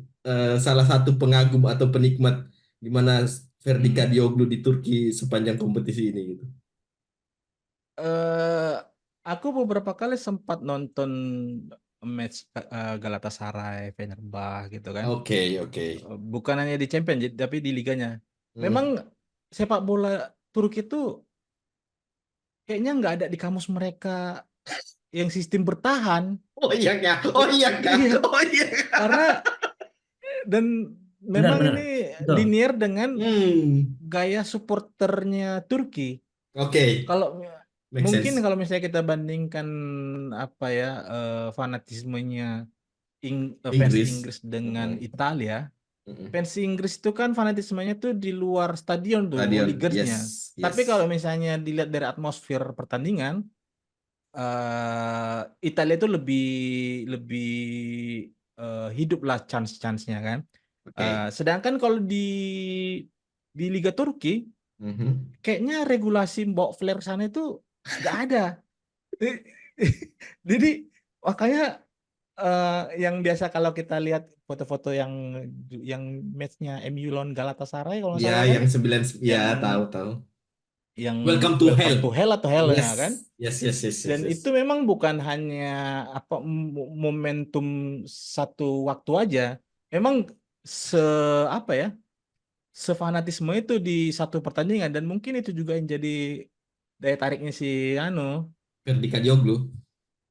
salah satu pengagum atau penikmat di mana Ferdi Hmm. Kadioglu di Turki sepanjang kompetisi ini gitu. eh aku beberapa kali sempat nonton match Galatasaray, Fenerbahce gitu kan. Oke, oke. Bukan hanya di Champions, tapi di liganya. Memang Hmm. sepak bola Turki itu kayaknya nggak ada di kamus mereka yang sistem bertahan. Oh iya kak, oh iya kak, Iya, oh iya kak. karena dan memang Benar-benar, ini betul. linear dengan Hmm, gaya supporternya Turki. oke, Kalau make mungkin sense. kalau misalnya kita bandingkan apa ya, fanatismenya fans Inggris. Inggris dengan Mm-mm, Italia, mm-mm. fans Inggris itu kan fanatismenya tuh di luar stadion tuh, Stadion, hooligans-nya. yes, Tapi kalau yes. misalnya dilihat dari atmosfer pertandingan, Italia itu lebih lebih hidup lah chance-chance-nya kan. Oke. Sedangkan kalau di Liga Turki, Mhm. kayaknya regulasi bawa flare sana itu nggak ada. Jadi makanya yang biasa kalau kita lihat foto-foto yang matchnya MU lawan Galatasaray kalau nggak Ya, salah kan, yang 9, ya yang tahu tahu. yang Welcome to welcome hell. to hell atau hell ya kan. Yes, yes, yes, yes, yes, Dan yes. itu memang bukan hanya apa momentum satu waktu aja. Memang se apa ya, sefanatisme itu di satu pertandingan, dan mungkin itu juga yang jadi daya tariknya si anu, Ferdika Joglu,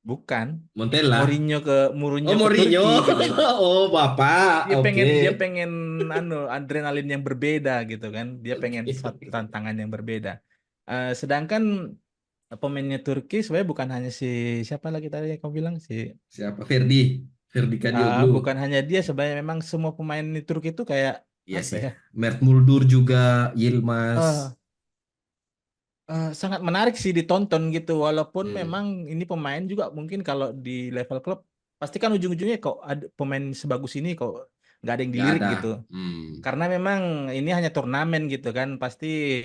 bukan Montella. Mourinho Oh, ke Turki Mourinho. gitu. Oh, Bapak. Dia Oke. pengen adrenalin yang berbeda gitu kan. Dia pengen satu Oke. tantangan yang berbeda. Sedangkan pemainnya Turki sebenarnya bukan hanya si siapa lagi tadi yang kamu bilang, si Siapa? Ferdi. Ferdika Joglu. bukan hanya dia, sebenarnya memang semua pemain di Turki itu kayak Iya apa sih. ya, Mert Muldur juga, Yilmaz. eh sangat menarik sih ditonton gitu, walaupun Hmm. memang ini pemain juga mungkin kalau di level klub pasti kan ujung-ujungnya kok ada pemain sebagus ini kok nggak ada yang Nggak dilirik ada. gitu, Hmm. karena memang ini hanya turnamen gitu kan, pasti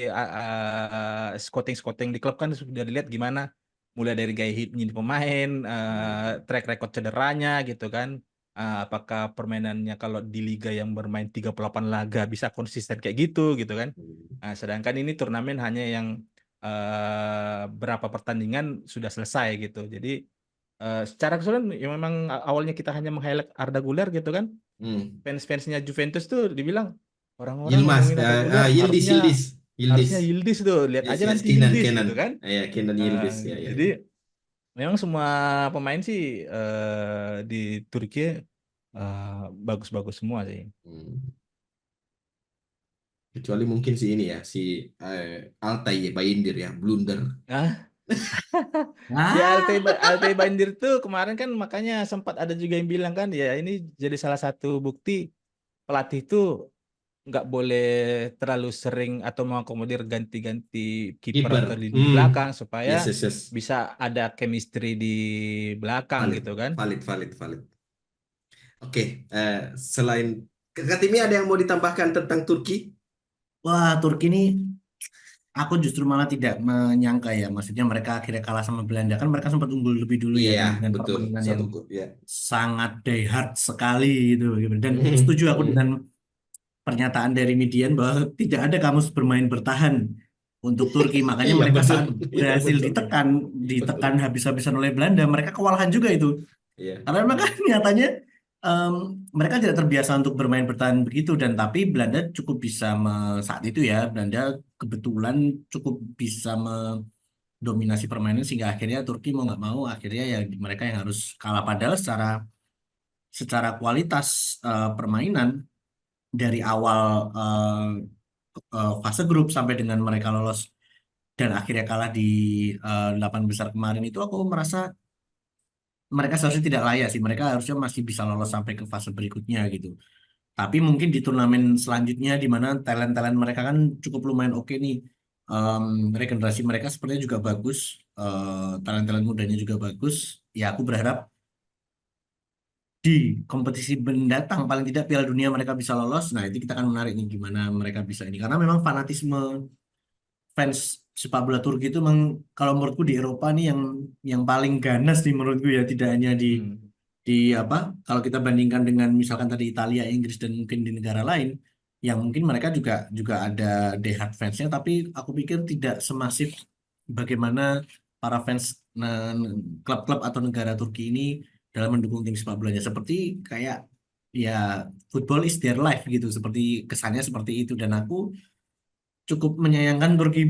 scouting di klub kan sudah dilihat gimana, mulai dari gaya hidupnya di pemain, Hmm. track record cederanya gitu kan. Apakah permainannya kalau di liga yang bermain 38 laga bisa konsisten kayak gitu kan. Hmm. Sedangkan ini turnamen hanya yang berapa pertandingan sudah selesai gitu. Jadi secara keseluruhan ya memang awalnya kita hanya meng-highlight Arda Güler gitu kan. Hmm. Fans-fansnya Juventus tuh dibilang orang-orang Yilmaz, ngomongin Arda Güler Yildiz, harusnya Yildiz, Yildiz. harusnya Yildiz tuh, lihat Yes, aja yes, nanti Kenan, Yildiz Kenan. gitu kan. Ya, Kenan Yildiz, ya, ya, Jadi ya. memang semua pemain sih di Turki bagus-bagus semua sih. Hmm. Kecuali mungkin si ini ya, si Altay Bayindir ya, blunder. Nah, ya Ah, Altay Bandir tuh kemarin kan makanya sempat ada juga yang bilang kan ya ini jadi salah satu bukti pelatih tuh nggak boleh terlalu sering atau mengakomodir ganti-ganti kiper atau Kiper. lini Hmm. belakang supaya Yes, yes, yes. bisa ada chemistry di belakang Valid, gitu kan. valid, valid, valid. Oke, selain Kak Timi ada yang mau ditambahkan tentang Turki? wah, Turki ini aku justru malah tidak menyangka ya. Maksudnya mereka akhirnya kalah sama Belanda. Kan mereka sempat unggul lebih dulu ya Iya, dengan betul. permainan yang Satu kut ya. sangat die hard sekali gitu. Dan Hmm, setuju aku hmm. dengan pernyataan dari Midian bahwa tidak ada kamus bermain bertahan untuk Turki. Makanya Iya, mereka betul. saat Iya, berhasil betul. ditekan, Betul. ditekan habis-habisan oleh Belanda, mereka kewalahan juga itu. Iya. Karena memang kan nyatanya em, mereka tidak terbiasa untuk bermain bertahan begitu dan tapi Belanda cukup bisa saat itu ya Belanda kebetulan cukup bisa mendominasi permainan sehingga akhirnya Turki mau nggak mau akhirnya ya mereka yang harus kalah padahal secara secara kualitas permainan dari awal fase grup sampai dengan mereka lolos dan akhirnya kalah di 8 besar kemarin itu aku merasa mereka seharusnya tidak layak sih. Mereka harusnya masih bisa lolos sampai ke fase berikutnya gitu. Tapi mungkin di turnamen selanjutnya di mana talent-talent mereka kan cukup lumayan oke nih. Em, Regenerasi mereka sepertinya juga bagus. Talent-talent mudanya juga bagus. Ya aku berharap di kompetisi mendatang paling tidak Piala Dunia mereka bisa lolos. Nah itu kita akan menarik nih gimana mereka bisa ini. Karena memang fanatisme fans sepak bola Turki itu memang kalau menurutku di Eropa nih yang paling ganas nih menurutku ya tidak hanya Hmm. di apa kalau kita bandingkan dengan misalkan tadi Italia, Inggris dan mungkin di negara lain yang mungkin mereka juga juga ada die hard fansnya tapi aku pikir tidak semasif bagaimana para fans nah, klub-klub atau negara Turki ini dalam mendukung tim sepak bolanya seperti kayak ya football is their life gitu seperti kesannya seperti itu dan aku cukup menyayangkan Turki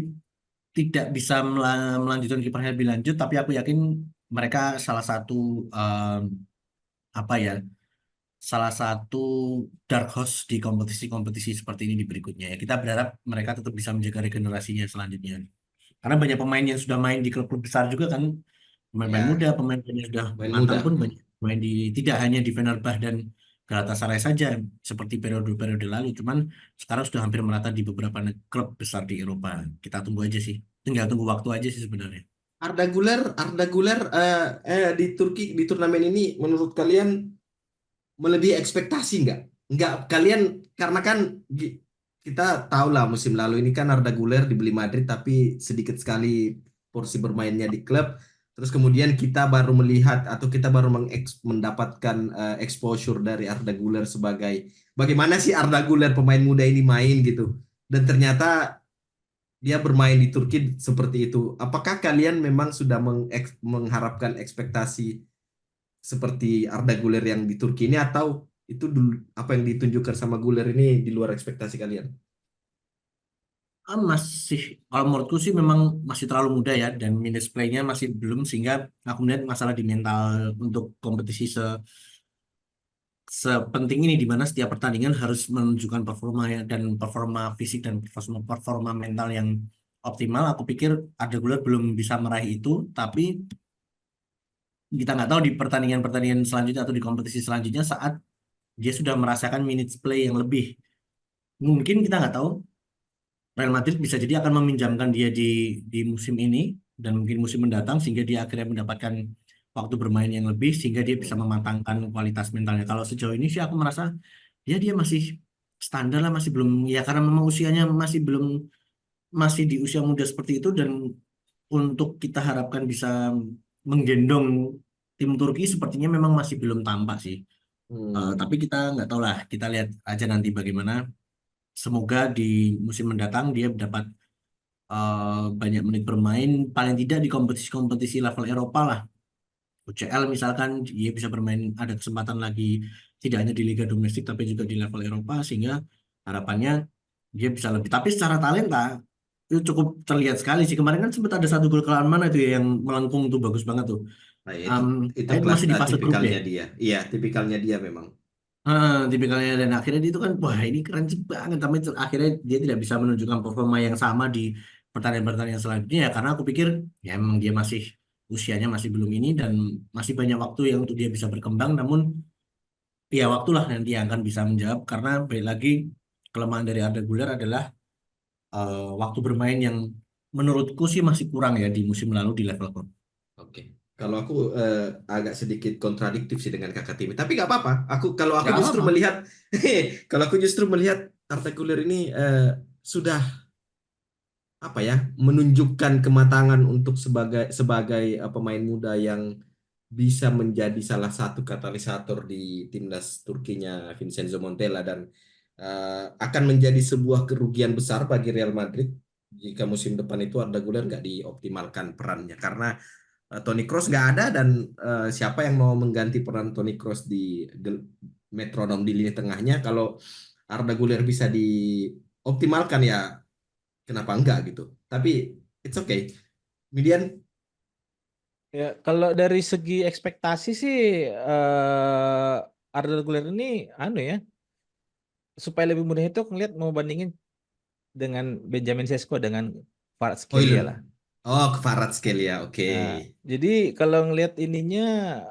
tidak bisa melanjutkan kiprahnya lebih lanjut tapi aku yakin mereka salah satu em, apa ya salah satu dark horse di kompetisi-kompetisi seperti ini di berikutnya ya. Kita berharap mereka tetap bisa menjaga regenerasinya selanjutnya. Karena banyak pemain yang sudah main di klub-klub besar juga kan, pemain-pemain Ya, muda, pemain-pemain yang sudah main matang muda. pun Hmm. banyak main di tidak hanya di Fenerbahce dan Galatasaray saja seperti periode-periode lalu, cuman sekarang sudah hampir merata di beberapa klub besar di Eropa. Kita tunggu aja sih. Tinggal tunggu waktu aja sih sebenarnya. Arda Güler di Turki di turnamen ini menurut kalian melebihi ekspektasi nggak? Nggak kalian karena kan kita tahu lah musim lalu ini kan Arda Güler dibeli Madrid tapi sedikit sekali porsi bermainnya di klub. Terus kemudian kita baru melihat atau kita baru mendapatkan exposure dari Arda Güler sebagai bagaimana sih Arda Güler pemain muda ini main gitu. Dan ternyata dia bermain di Turki seperti itu. Apakah kalian memang sudah mengharapkan ekspektasi seperti Arda Güler yang di Turki ini atau itu dulu apa yang ditunjukkan sama Güler ini di luar ekspektasi kalian? Masih, kalau menurutku sih memang masih terlalu muda ya dan minus play-nya masih belum sehingga aku melihat masalah di mental untuk kompetisi sepenting ini di mana setiap pertandingan harus menunjukkan performa ya, dan performa fisik dan performa mental yang optimal. Aku pikir Arda Güler belum bisa meraih itu, tapi kita nggak tahu di pertandingan-pertandingan selanjutnya atau di kompetisi selanjutnya saat dia sudah merasakan minutes play yang lebih. Mungkin kita nggak tahu Real Madrid bisa jadi akan meminjamkan dia di musim ini dan mungkin musim mendatang sehingga dia akhirnya mendapatkan waktu bermain yang lebih sehingga dia bisa mematangkan kualitas mentalnya. Kalau sejauh ini sih aku merasa dia masih standar lah masih belum ya karena memang usianya masih di usia muda seperti itu dan untuk kita harapkan bisa menggendong tim Turki sepertinya memang masih belum tampak sih. Hmm. Tapi kita nggak tahu lah kita lihat aja nanti bagaimana. Semoga di musim mendatang dia dapat banyak menit bermain paling tidak di kompetisi-kompetisi level Eropa lah UCL misalkan dia bisa bermain, ada kesempatan lagi tidak hanya di liga domestik tapi juga di level Eropa, sehingga harapannya dia bisa lebih. Tapi secara talenta itu cukup terlihat sekali sih. Kemarin kan sempat ada satu gol kelawan mana tuh ya, yang melengkung tuh, bagus banget tuh. Nah, itu Kayaknya itu kelas masih di fase grup deh. tipikalnya dia. Iya, tipikalnya dia memang. Tipikalnya, dan akhirnya dia itu kan, wah ini keren sih banget, tapi akhirnya dia tidak bisa menunjukkan performa yang sama di pertandingan-pertandingan selanjutnya ya, karena aku pikir ya emang dia masih usianya masih belum ini dan masih banyak waktu yang untuk dia bisa berkembang. Namun ya waktulah nanti yang akan bisa menjawab, karena balik lagi kelemahan dari Arda Güler adalah waktu bermain yang menurutku sih masih kurang ya di musim lalu di level klub. Oke. Kalau aku agak sedikit kontradiktif sih dengan kakak Timi, tapi nggak apa-apa. Kalau aku Gak justru apa-apa. melihat, kalau aku justru melihat Arda Güler ini sudah apa ya, menunjukkan kematangan untuk sebagai sebagai pemain muda yang bisa menjadi salah satu katalisator di timnas Turkinya Vincenzo Montella, dan akan menjadi sebuah kerugian besar bagi Real Madrid jika musim depan itu Arda Güler nggak dioptimalkan perannya, karena Toni Kroos nggak ada, dan siapa yang mau mengganti peran Toni Kroos di metronom di lini tengahnya. Kalau Arda Güler bisa dioptimalkan ya kenapa enggak gitu. Tapi it's okay. Kemudian Ya, kalau dari segi ekspektasi sih Arda Güler ini supaya lebih mudah itu ngelihat mau bandingin dengan Benjamin Sesko dengan Kvaratskhelia lah. oh, ke Kvaratskhelia, oke. Nah, jadi kalau ngelihat ininya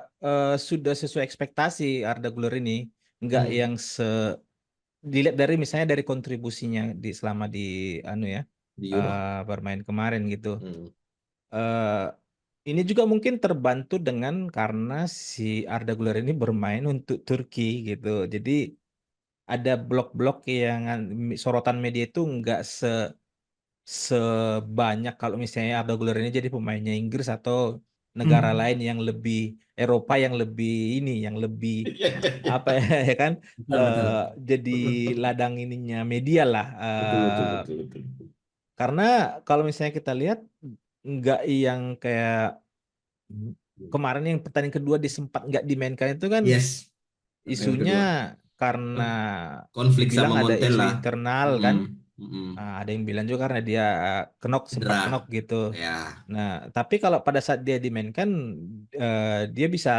sudah sesuai ekspektasi Arda Güler ini, nggak yang dilihat dari misalnya dari kontribusinya selama di Di Euro. bermain kemarin gitu. Hmm. Eh, ini juga mungkin terbantu dengan karena si Arda Güler ini bermain untuk Turki gitu. Jadi ada blok-blok yang sorotan media itu nggak sebanyak kalau misalnya Arda Güler ini jadi pemainnya Inggris atau negara lain yang lebih Eropa yang lebih yang lebih apa ya, ya kan Betul, betul. jadi ladang ininya media lah. Betul, betul, betul, betul. Karena kalau misalnya kita lihat nggak yang kayak kemarin yang pertandingan kedua disempat nggak dimainkan itu kan Yes, yang isunya kedua. karena Konflik dibilang sama ada isu Montella. internal kan. Mm-mm, mm-mm. Ada yang bilang juga karena dia sempat Cedera. kenok gitu. Ya, Nah, tapi kalau pada saat dia dimainkan, dia bisa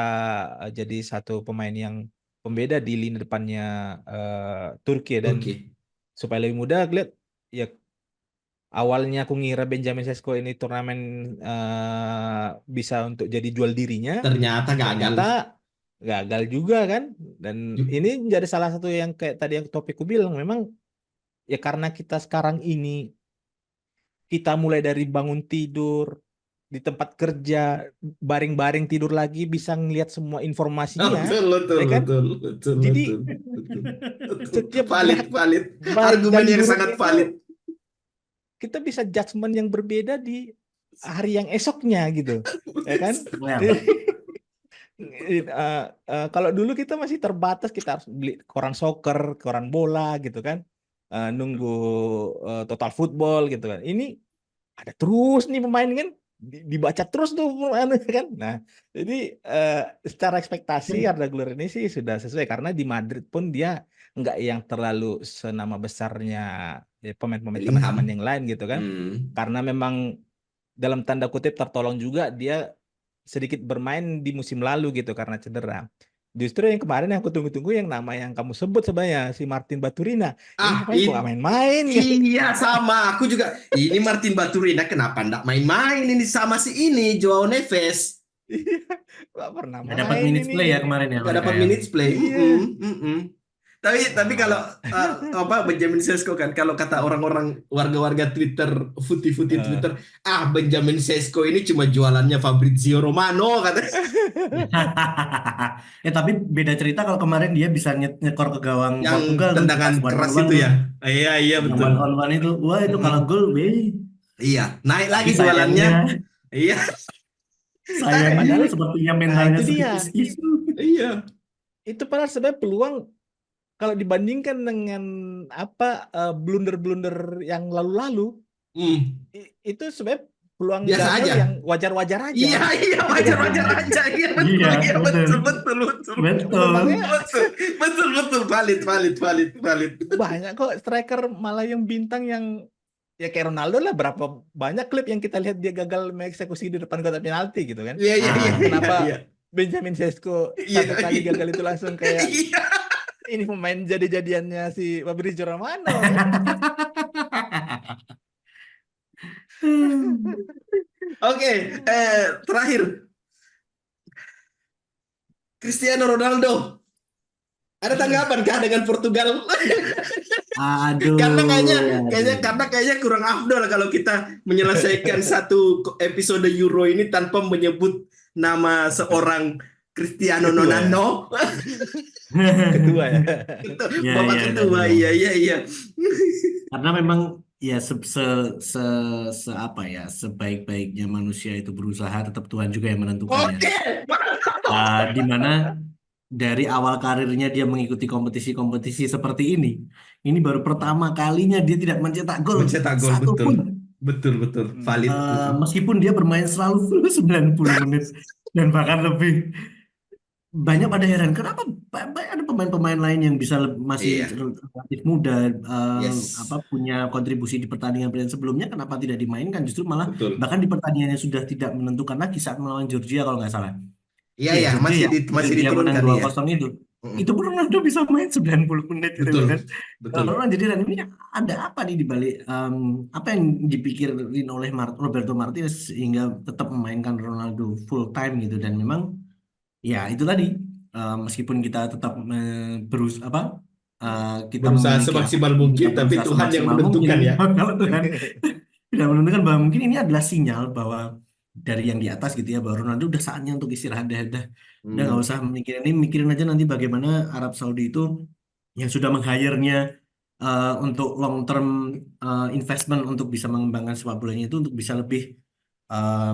jadi satu pemain yang pembeda di lini depannya Turki, dan Turki. supaya lebih mudah lihat ya, awalnya aku ngira Benjamin Sesko ini turnamen bisa untuk jadi jual dirinya, Ternyata gagal. ternyata gagal juga kan. Dan ini menjadi salah satu yang kayak tadi yang topikku bilang, memang ya karena kita sekarang ini kita mulai dari bangun tidur di tempat kerja, baring-baring tidur lagi bisa ngelihat semua informasinya, Betul, betul, ya kan? betul, betul, Jadi betul, betul, betul. setiap Valid, gerak valid. baik dan Argumen yang buruk sangat itu valid. kita bisa judgement yang berbeda di hari yang esoknya gitu, ya kan? Well, Kalau dulu kita masih terbatas, kita harus beli koran soccer, koran bola gitu kan, nunggu total football gitu kan. Ini ada terus nih pemain kan, dibaca terus tuh kan. Nah, jadi secara ekspektasi Arda Güler ini sih sudah sesuai, karena di Madrid pun dia nggak yang terlalu senama besarnya pemain-pemain Bellingham. teman-teman yang lain gitu kan. Karena memang dalam tanda kutip tertolong juga dia sedikit bermain di musim lalu gitu karena cedera. Justru yang kemarin yang aku tunggu-tunggu yang nama yang kamu sebut sebenarnya si Martin Baturina. Ini pemain kok gak main-main ya? Iya, sama. Aku juga. Ini Martin Baturina kenapa ndak main-main ini sama si ini Joao Neves? Gak pernah nggak dapat main minutes ini. play ya kemarin ya Nggak mereka dapat ya. minutes play. Iya. Tapi kalau Benjamin Sesko kan, kalau kata orang-orang warga-warga Twitter, putih-putih Twitter, Benjamin Sesko ini cuma jualannya Fabrizio Romano kata. Tapi beda cerita kalau kemarin dia bisa nyekor ke gawang Yang Portugal tuh tendangan pas one on keras one itu tuh. ya. Iya, Yang betul. one on one itu, wah itu kalau gol, Iya, naik tapi lagi jualannya. sayangnya, Iya. sayangnya Padahal, sepertinya nah mentalnya itu dia. sedikit itu. Iya. Itu padahal sebenarnya peluang kalau dibandingkan dengan blunder-blunder yang lalu-lalu, Hmm. itu sebenarnya peluang Biasa gagal aja. yang wajar-wajar aja. Iya, wajar-wajar aja. Iya, betul. Iya, Iya, betul. betul. Betul. Betul. Valid. Banyak kok striker malah yang bintang yang ya kayak Ronaldo lah, berapa banyak klip yang kita lihat dia gagal mengeksekusi di depan kotak penalti gitu kan. Iya. Kenapa Benjamin Sesko Iya, satu kali iya. gagal itu langsung kayak Iya. ini pemain jadi-jadiannya si Fabrizio Romano kan. Oke, terakhir Cristiano Ronaldo. Ada tanggapan kah dengan Portugal? Aduh. Karena kayaknya kurang afdol kalau kita menyelesaikan satu episode Euro ini tanpa menyebut nama seorang Cristiano Ketua ya? Ronaldo. Ketua ya. Ya, Bapak ya, Ketua, ya. iya. Karena memang ya apa ya, sebaik-baiknya manusia itu berusaha, tetap Tuhan juga yang menentukan ya. Oke. Di mana dari awal karirnya dia mengikuti kompetisi-kompetisi seperti ini baru pertama kalinya dia tidak mencetak gol Mencetak gol, satu pun. betul. Valid. Meskipun dia bermain selalu full 90 menit dan bahkan lebih. Banyak pada heran kenapa ada pemain-pemain lain yang bisa masih Iya. relatif muda, Yes. punya kontribusi di pertandingan sebelumnya, kenapa tidak dimainkan, justru malah Betul. bahkan di pertandingan yang sudah tidak menentukan lagi saat melawan Georgia kalau nggak salah. Iya, Georgia masih Georgia menang diturunkan 2-0 ya. itu pun Ronaldo bisa main 90 menit gitu Betul. kan. Kalau orang jadi heran, ini ada apa nih di balik, apa yang dipikirin oleh Roberto Martinez sehingga tetap memainkan Ronaldo full time gitu. Dan memang ya itu tadi, meskipun kita tetap kita Berusaha memiliki semaksimal apapun, kita mungkin, tapi berusaha Tuhan yang semaksimal mungkin. menentukan ya. Kalau Tuhan tidak menentukan, bahwa mungkin ini adalah sinyal bahwa dari yang di atas gitu ya, bahwa Ronaldo udah saatnya untuk istirahat, udah nggak usah mikirin ini, mikirin aja nanti bagaimana Arab Saudi itu yang sudah meng-hire-nya untuk long term investment untuk bisa mengembangkan sepak bolanya itu untuk bisa lebih,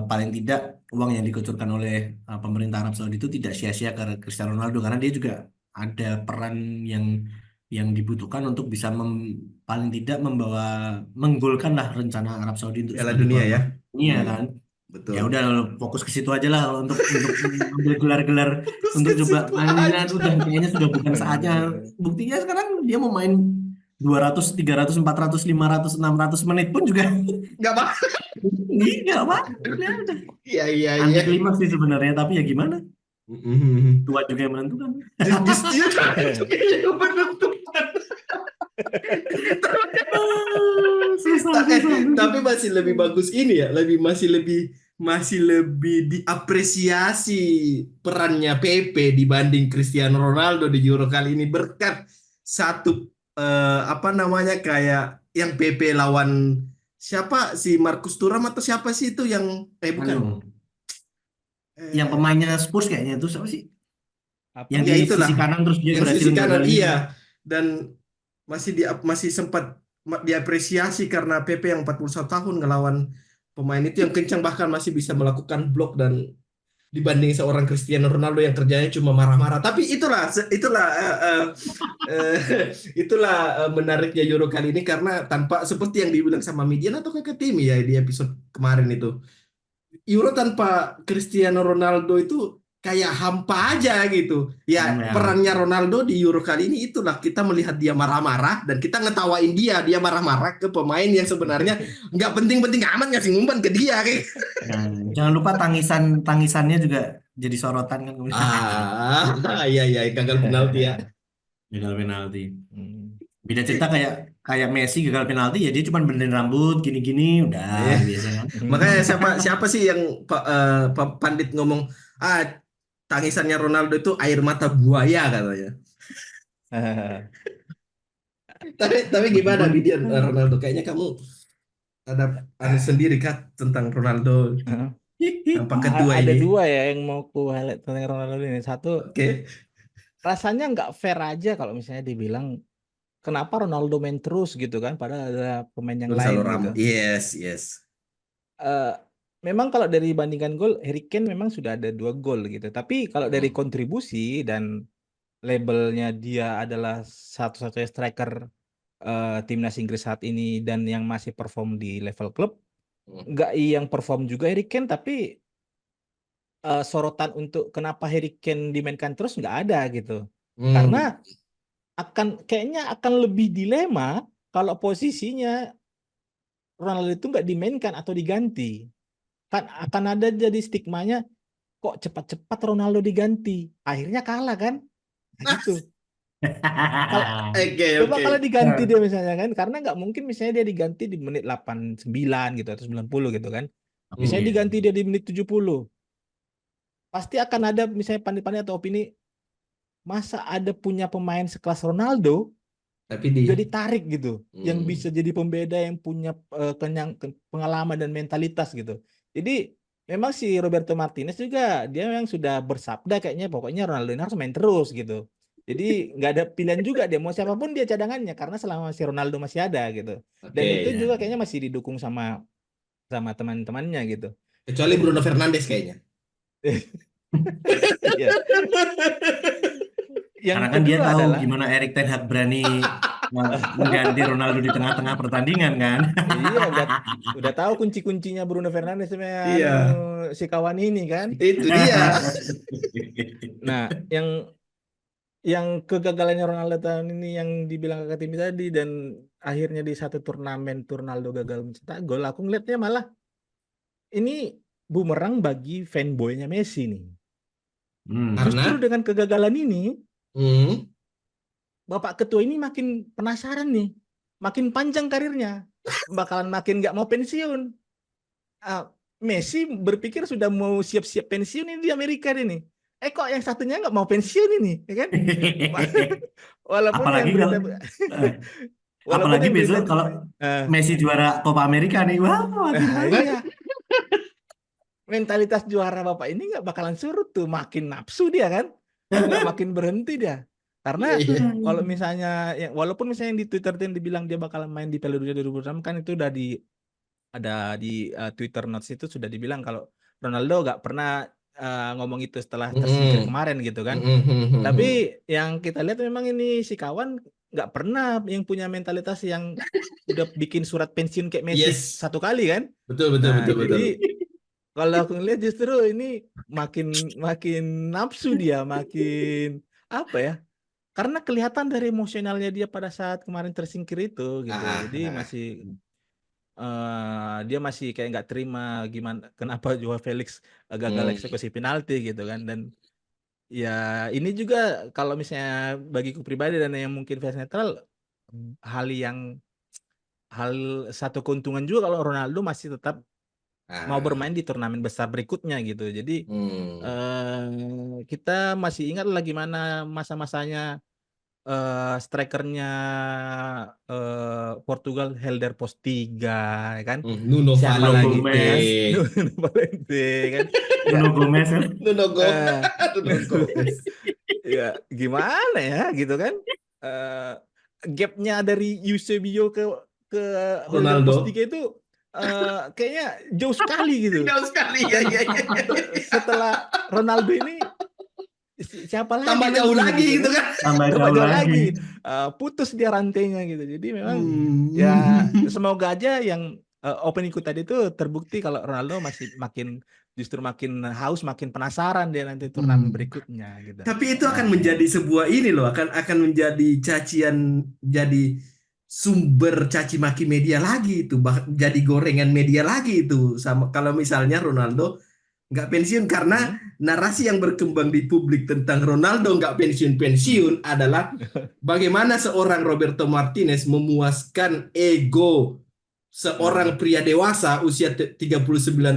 paling tidak uang yang dikucurkan oleh pemerintah Arab Saudi itu tidak sia-sia ke Cristiano Ronaldo, karena dia juga ada peran yang dibutuhkan untuk bisa paling tidak menggolkan lah rencana Arab Saudi untuk Piala sebagai dunia tuan ya. rumah dunia kan. Betul. Ya udah fokus ke situ aja lah untuk ambil gelar-gelar, Fokus untuk ke coba situ mainnya aja. udah kayaknya sudah bukan saatnya. Buktinya sekarang dia mau main 200, 300, 400, 500, 600 menit pun juga Nggak apa. enggak Pak. Iya. Anti klimaks sih sebenarnya, tapi ya gimana? Tua juga yang menentukan. Susah. Tapi masih lebih bagus ini ya, masih lebih diapresiasi perannya Pepe dibanding Cristiano Ronaldo di Euro kali ini, berkat satu apa namanya, kayak yang Pepe lawan siapa, si Marcus Thuram atau siapa sih itu yang bukan. Yang pemainnya Spurs kayaknya itu siapa sih? Apa? Yang Ya di itulah, sisi kanan terus dia yang berhasil sisi kanan, ngegolin. iya. Dan masih sempat diapresiasi karena Pepe yang 41 tahun ngelawan pemain itu yang kencang, bahkan masih bisa melakukan blok, dan dibanding seorang Cristiano Ronaldo yang kerjanya cuma marah-marah. Tapi itulah menariknya Euro kali ini, karena tanpa, seperti yang dibilang sama Midian atau Kakak Timi ya di episode kemarin itu, Euro tanpa Cristiano Ronaldo itu kayak hampa aja gitu. Ya, perannya Ronaldo di Euro kali ini itulah, kita melihat dia marah-marah dan kita ngetawain dia marah-marah ke pemain yang sebenarnya nggak penting-penting amat ngasih umpan ke dia kayak. Jangan lupa tangisannya juga jadi sorotan kan. Iya, gagal penalti ya. Gagal penalti. Beda cerita kayak Messi gagal penalti ya, dia cuma benerin rambut gini-gini udah biasa kan. Makanya siapa sih yang pandit ngomong, tangisannya Ronaldo itu air mata buaya katanya. Tapi gimana Midian, Ronaldo, kayaknya kamu ada sendiri kan tentang Ronaldo tampak kedua Ada ini. dua ya yang mau ku highlight tentang Ronaldo ini. Satu, Oke. rasanya nggak fair aja kalau misalnya dibilang kenapa Ronaldo main terus gitu kan, padahal ada pemain yang lain gitu. Yes. Memang kalau dari bandingkan gol, Harry Kane memang sudah ada 2 gol gitu. Tapi kalau dari kontribusi dan labelnya dia adalah satu-satunya striker timnas Inggris saat ini dan yang masih perform di level klub, nggak yang perform juga Harry Kane, tapi sorotan untuk kenapa Harry Kane dimainkan terus nggak ada gitu. Karena kayaknya akan lebih dilema kalau posisinya Ronaldo itu nggak dimainkan atau diganti. Kan akan ada jadi stigmanya, kok cepat-cepat Ronaldo diganti. Akhirnya kalah kan? Nah, gitu. Kalau Oke, coba oke. kalau diganti dia misalnya kan, karena nggak mungkin misalnya dia diganti di menit 89 gitu atau 90 gitu kan. Misalnya Hmm. diganti dia di menit 70. Pasti akan ada misalnya pandai-pandai atau opini, masa ada punya pemain sekelas Ronaldo Tapi di udah ditarik gitu, yang Hmm. bisa jadi pembeda, yang punya pengalaman dan mentalitas gitu. Jadi memang si Roberto Martinez juga dia memang sudah bersabda kayaknya, pokoknya Ronaldo ini harus main terus gitu. Jadi nggak ada pilihan juga, dia mau siapapun dia cadangannya karena selama si Ronaldo masih ada gitu. Dan Oke, itu ya. juga kayaknya masih didukung sama teman-temannya gitu. Kecuali Dan Bruno Fernandes kayaknya. ya, yang Karena kan dia kedua tahu adalah gimana Erik ten Hag berani mengganti Ronaldo di tengah-tengah pertandingan kan. iya udah tahu kunci-kuncinya Bruno Fernandes sama Iya, si kawan ini kan. itu dia. Nah, yang kegagalannya Ronaldo tahun ini yang dibilang kakak Timi tadi, dan akhirnya di satu turnamen Ronaldo gagal mencetak gol, aku ngeliatnya malah ini bumerang bagi fanboynya Messi nih. Karena Justru dengan kegagalan ini, hmm, Bapak Ketua ini makin penasaran nih, makin panjang karirnya, bakalan makin nggak mau pensiun. Messi berpikir sudah mau siap-siap pensiun ini di Amerika ini. Kok yang satunya nggak mau pensiun ini, ya kan? Walaupun yang Apalagi kalau berita, eh, walaupun apalagi yang berita, besok kalau Messi juara Copa America nih, wah makin iya, mentalitas juara Bapak ini nggak bakalan surut tuh, makin nafsu dia kan, nggak makin berhenti dia. Karena iya, iya. kalau misalnya, walaupun misalnya yang di Twitter itu yang dibilang dia bakalan main di Piala Dunia 2026 kan, itu udah ada di Twitter notes itu sudah dibilang kalau Ronaldo nggak pernah ngomong itu setelah tersingkir Mm-mm. kemarin gitu kan. Mm-mm. Tapi yang kita lihat memang ini si kawan nggak pernah yang punya mentalitas yang udah bikin surat pensiun kayak Messi Yes, satu kali kan. betul, betul, Nah, betul, jadi betul. kalau aku ngeliat justru ini makin makin nafsu dia, makin apa ya? Karena kelihatan dari emosionalnya dia pada saat kemarin tersingkir itu gitu. Jadi masih dia masih kayak nggak terima gimana kenapa Joao Felix gagal eksekusi penalti gitu kan. Dan ya ini juga kalau misalnya bagiku pribadi dan yang mungkin fans netral, hal yang hal satu keuntungan juga kalau Ronaldo masih tetap mau bermain di turnamen besar berikutnya gitu. Jadi kita masih ingat lah gimana masa-masanya strikernya Portugal, Helder Postiga, ya kan? Nuno Siapa lagi? Valente, Nuno Valente, kan? Ya, Nuno Gomez kan. Nuno eh, Gomez. ya gimana ya gitu kan? Gapnya dari Eusebio ke Helder Ronaldo. Postiga itu kayaknya jauh sekali gitu. Jauh sekali ya, Dan ya, ya. setelah Ronaldo ini siapa lagi Tambah jauh lagi gitu kan. Tambah Tambah jauh jauh lagi. lagi. Putus dia rantainya gitu. Jadi memang ya semoga aja yang openingku tadi itu terbukti kalau Ronaldo masih justru makin haus, makin penasaran dia nanti turnamen berikutnya gitu. Tapi itu akan menjadi sebuah ini loh, akan menjadi cacian, jadi sumber caci maki media lagi itu, jadi gorengan media lagi itu. Sama kalau misalnya Ronaldo nggak pensiun, karena narasi yang berkembang di publik tentang Ronaldo nggak pensiun adalah bagaimana seorang Roberto Martinez memuaskan ego seorang pria dewasa usia 39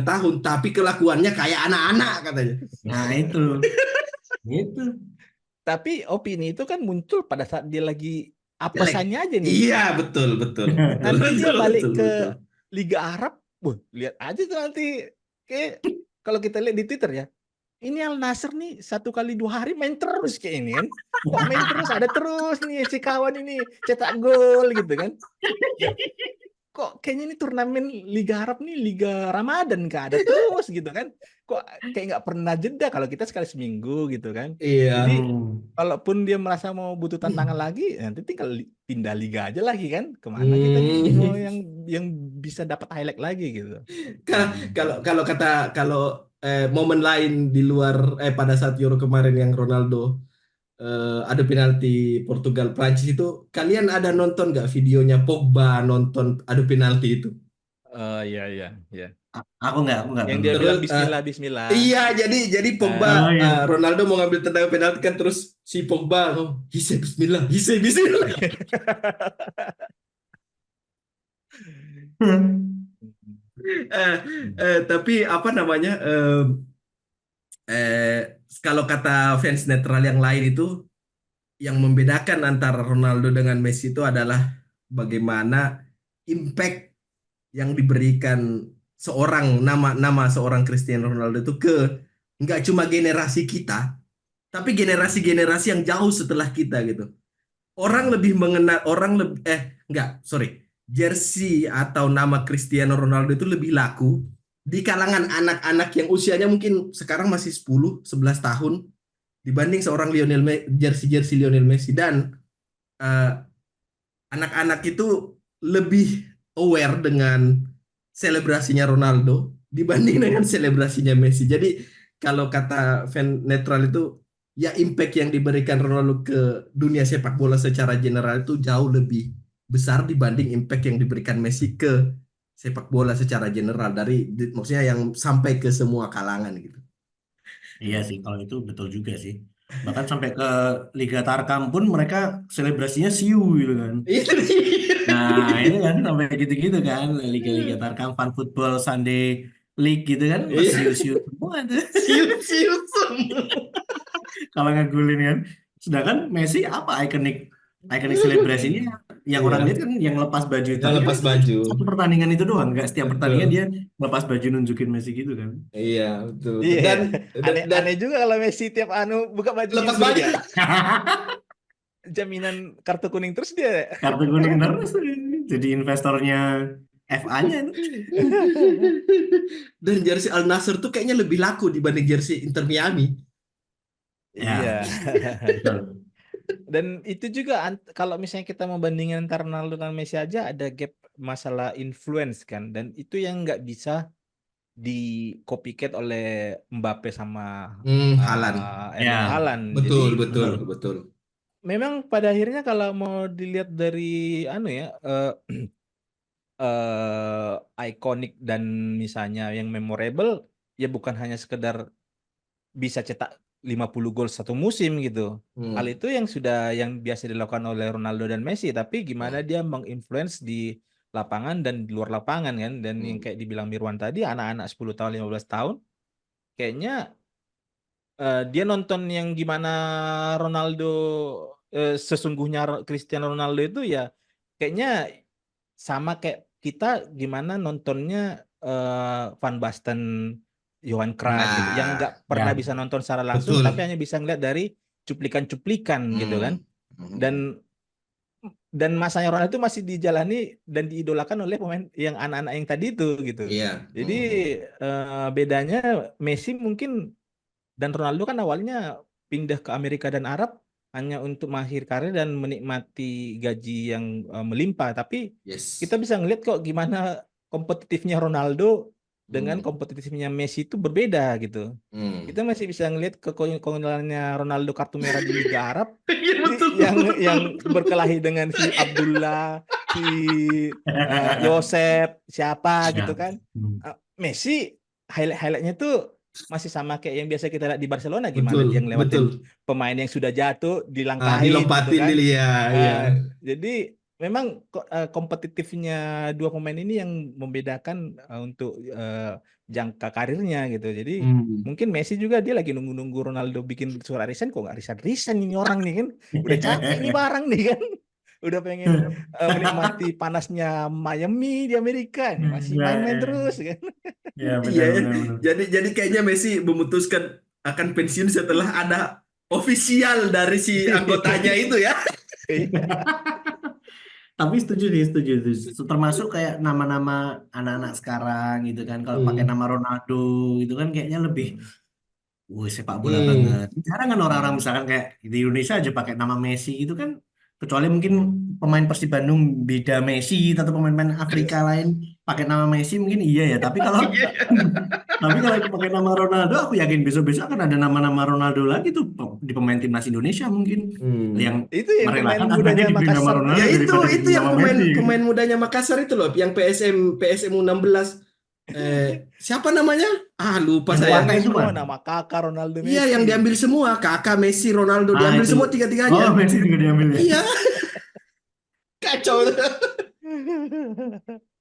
tahun tapi kelakuannya kayak anak-anak katanya. Nah itu. Gitu. Tapi opini itu kan muncul pada saat dia lagi Jelek. apesannya aja nih. Iya, betul, betul. Nanti dia balik betul, ke betul. Liga Arab, lihat aja tuh nanti, kayak kalau kita lihat di Twitter ya, ini Al Nassr nih 1 kali 2 hari main terus kayak ini kan, kok main terus, ada terus nih si kawan ini cetak gol gitu kan. kok kayaknya ini turnamen Liga Arab nih Liga Ramadan kah ada terus gitu kan. Kok kayak nggak pernah jeda kalau kita sekali seminggu gitu kan. Iya. Jadi Hmm. kalaupun dia merasa mau butuh tantangan lagi, nanti tinggal pindah liga aja lagi kan. Kemana kita mau Hmm. yang bisa dapat highlight lagi gitu. Kalau momen lain di luar pada saat Euro kemarin yang Ronaldo ada penalti Portugal Prancis itu, kalian ada nonton nggak videonya Pogba nonton adu penalti itu? Oh iya iya iya. Aku nggak Yang belum. dia Terus bilang Bismillah Bismillah. iya, jadi Pogba, Oh iya. Ronaldo mau ngambil tendangan penalti kan, terus si Pogba hise Bismillah, hise Bismillah. Eh, tapi apa namanya, kalau kata fans netral yang lain itu, yang membedakan antara Ronaldo dengan Messi itu adalah bagaimana impact yang diberikan nama seorang Cristiano Ronaldo itu ke nggak cuma generasi kita, tapi generasi-generasi yang jauh setelah kita gitu. Orang lebih mengenal enggak, sorry. Jersey atau nama Cristiano Ronaldo itu lebih laku di kalangan anak-anak yang usianya mungkin sekarang masih 10, 11 tahun dibanding seorang jersey Lionel Messi. Dan eh, anak-anak itu lebih aware dengan selebrasinya Ronaldo dibanding dengan selebrasinya Messi. Jadi kalau kata fan netral itu, ya impact yang diberikan Ronaldo ke dunia sepak bola secara general itu jauh lebih besar dibanding impact yang diberikan Messi ke sepak bola secara general, maksudnya yang sampai ke semua kalangan gitu. Iya sih, kalau itu betul juga sih. Bahkan sampai ke Liga Tarkam pun mereka selebrasinya siu gitu kan. Itu dia. Nah, itu kan sampai gitu-gitu kan. Liga-Liga Tarkam, Fun Football, Sunday League gitu kan. Wah, Iya, siu-siu semua tuh. siut-siut semua. Kalau ngegulin kan. Sedangkan Messi apa ikonik selebrasinya yang orang Iya, lihat kan yang lepas baju. yang Tapi kan lepas itu baju. satu pertandingan itu doang. Nggak setiap pertandingan dia Betul. lepas baju nunjukin Messi gitu kan. Iya, betul, betul. Iya, Dan aneh juga kalau Messi tiap buka baju lepas gitu baju. dia. Jaminan kartu kuning terus dia. Kartu kuning terus jadi investornya FA-nya itu. Dan jersey Al Nassr tuh kayaknya lebih laku dibanding jersey Inter Miami. Iya. Ya, betul. Dan itu juga kalau misalnya kita membandingkan antara Ronaldo dan Messi aja ada gap masalah influence kan. Dan itu yang nggak bisa di copycat oleh Mbappe sama Haaland. Erling Ya, Haaland. Jadi Betul, betul, betul. betul. memang pada akhirnya kalau mau dilihat dari ikonik dan misalnya yang memorable, ya bukan hanya sekedar bisa cetak 50 gol satu musim gitu. Hal Hmm. itu yang biasa dilakukan oleh Ronaldo dan Messi, tapi gimana dia menginfluence di lapangan dan di luar lapangan kan. Dan yang Hmm. kayak dibilang Mirwan tadi, anak-anak 10 tahun 15 tahun kayaknya dia nonton yang gimana Ronaldo sesungguhnya Cristiano Ronaldo itu ya kayaknya sama kayak kita gimana nontonnya Van Basten, Johan Cruyff gitu, yang nggak Nah, pernah Ya, bisa nonton secara langsung betul. tapi hanya bisa ngeliat dari cuplikan-cuplikan gitu kan. Hmm. Hmm. Dan masanya Ronaldo itu masih dijalani dan diidolakan oleh pemain yang anak-anak yang tadi itu gitu. Iya. Jadi Hmm. bedanya Messi mungkin dan Ronaldo kan awalnya pindah ke Amerika dan Arab hanya untuk mengakhiri karir dan menikmati gaji yang melimpah. Tapi kita Yes. bisa ngeliat kok gimana kompetitifnya Ronaldo dengan Hmm. kompetitifnya Messi itu berbeda gitu. Hmm. Kita masih bisa ngeliat kekonyolannya Ronaldo kartu merah di Liga Arab Iya, betul. yang berkelahi dengan si Abdullah, si Yosep, siapa gitu ya. kan. Messi highlightnya tuh masih sama kayak yang biasa kita lihat di Barcelona, gimana dia Betul, ngelewatin betul. pemain yang sudah jatuh dilangkahin gitu Dilompatin kan. dulu ya, iya. Jadi memang kompetitifnya dua pemain ini yang membedakan untuk jangka karirnya gitu. Jadi Hmm. mungkin Messi juga dia lagi nunggu-nunggu Ronaldo bikin surat resign, kok nggak resign ini orang nih kan. Udah capek nih barang nih kan. Udah pengen menikmati panasnya Miami di Amerika nih, masih Ya, main-main ya, terus kan. ya, Iya, benar, ya. benar, benar. Jadi kayaknya Messi memutuskan akan pensiun setelah ada ofisial dari si anggotanya itu ya. Iya. Tapi setuju sih, setuju, setuju. Termasuk kayak nama-nama anak-anak sekarang gitu kan. Kalau pakai Hmm. nama Ronaldo gitu kan kayaknya lebih, wih sepak bola Hmm. banget. Jarang kan orang-orang misalkan kayak di Indonesia aja pakai nama Messi gitu kan. Kecuali mungkin pemain Persib Bandung beda Messi atau pemain-pemain Afrika lain pakai nama Messi mungkin iya ya. Tapi kalau Iya. tapi kalau itu pakai nama Ronaldo, aku yakin besok-besok akan ada nama-nama Ronaldo lagi tuh di pemain timnas Indonesia mungkin yang Hmm. Itu yang pemain merelakan adanya mudanya diberi nama Makassar tuh Ya Ronaldo ya. daripada itu diberi yang nama pemain Messi kan. pemain mudanya Makassar itu loh, yang PSMU 16. Siapa namanya? Ah, lupa Yang saya. Kuaka Diambil itu semua kan. nama Kakak Ronaldo Iya, yang Messi. diambil semua, Kakak, Messi, Ronaldo Ah diambil itu. semua Oh, tiga-tiganya. Messi juga diambil ya. Iya, kacau.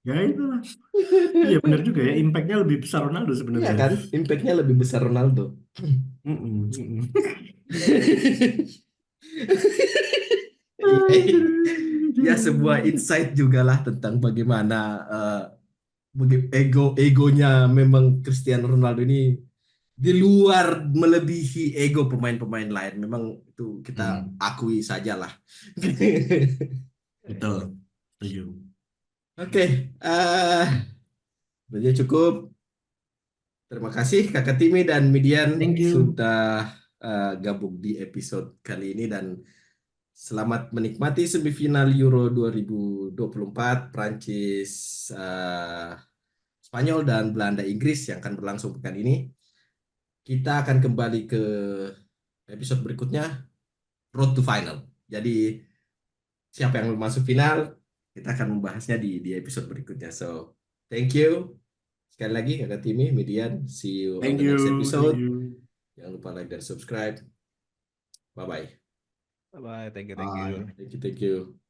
Ya itulah. Iya benar juga ya. Impactnya lebih besar Ronaldo Iya sebenarnya. kan, impactnya lebih besar Ronaldo. Mm-mm, mm-mm. Iya, ya sebuah insight juga lah tentang bagaimana egonya memang Cristiano Ronaldo ini di luar melebihi ego pemain-pemain lain. Memang itu kita Hmm, akui sajalah. betul. Setuju. Oke, berarti cukup. Terima kasih Kakak Timi dan Midian Thank you. sudah gabung di episode kali ini dan selamat menikmati semifinal Euro 2024 Prancis, Spanyol dan Belanda Inggris yang akan berlangsung pekan ini. Kita akan kembali ke episode berikutnya, Road to Final. Jadi siapa yang masuk final, kita akan membahasnya di episode berikutnya. So, thank you. Sekali lagi Kakak Timi, Midian, see you on Thank the next you. Thank episode. you. Jangan lupa like dan subscribe. Bye-bye. Bye bye, thank you, thank Bye. you. Thank you, thank you.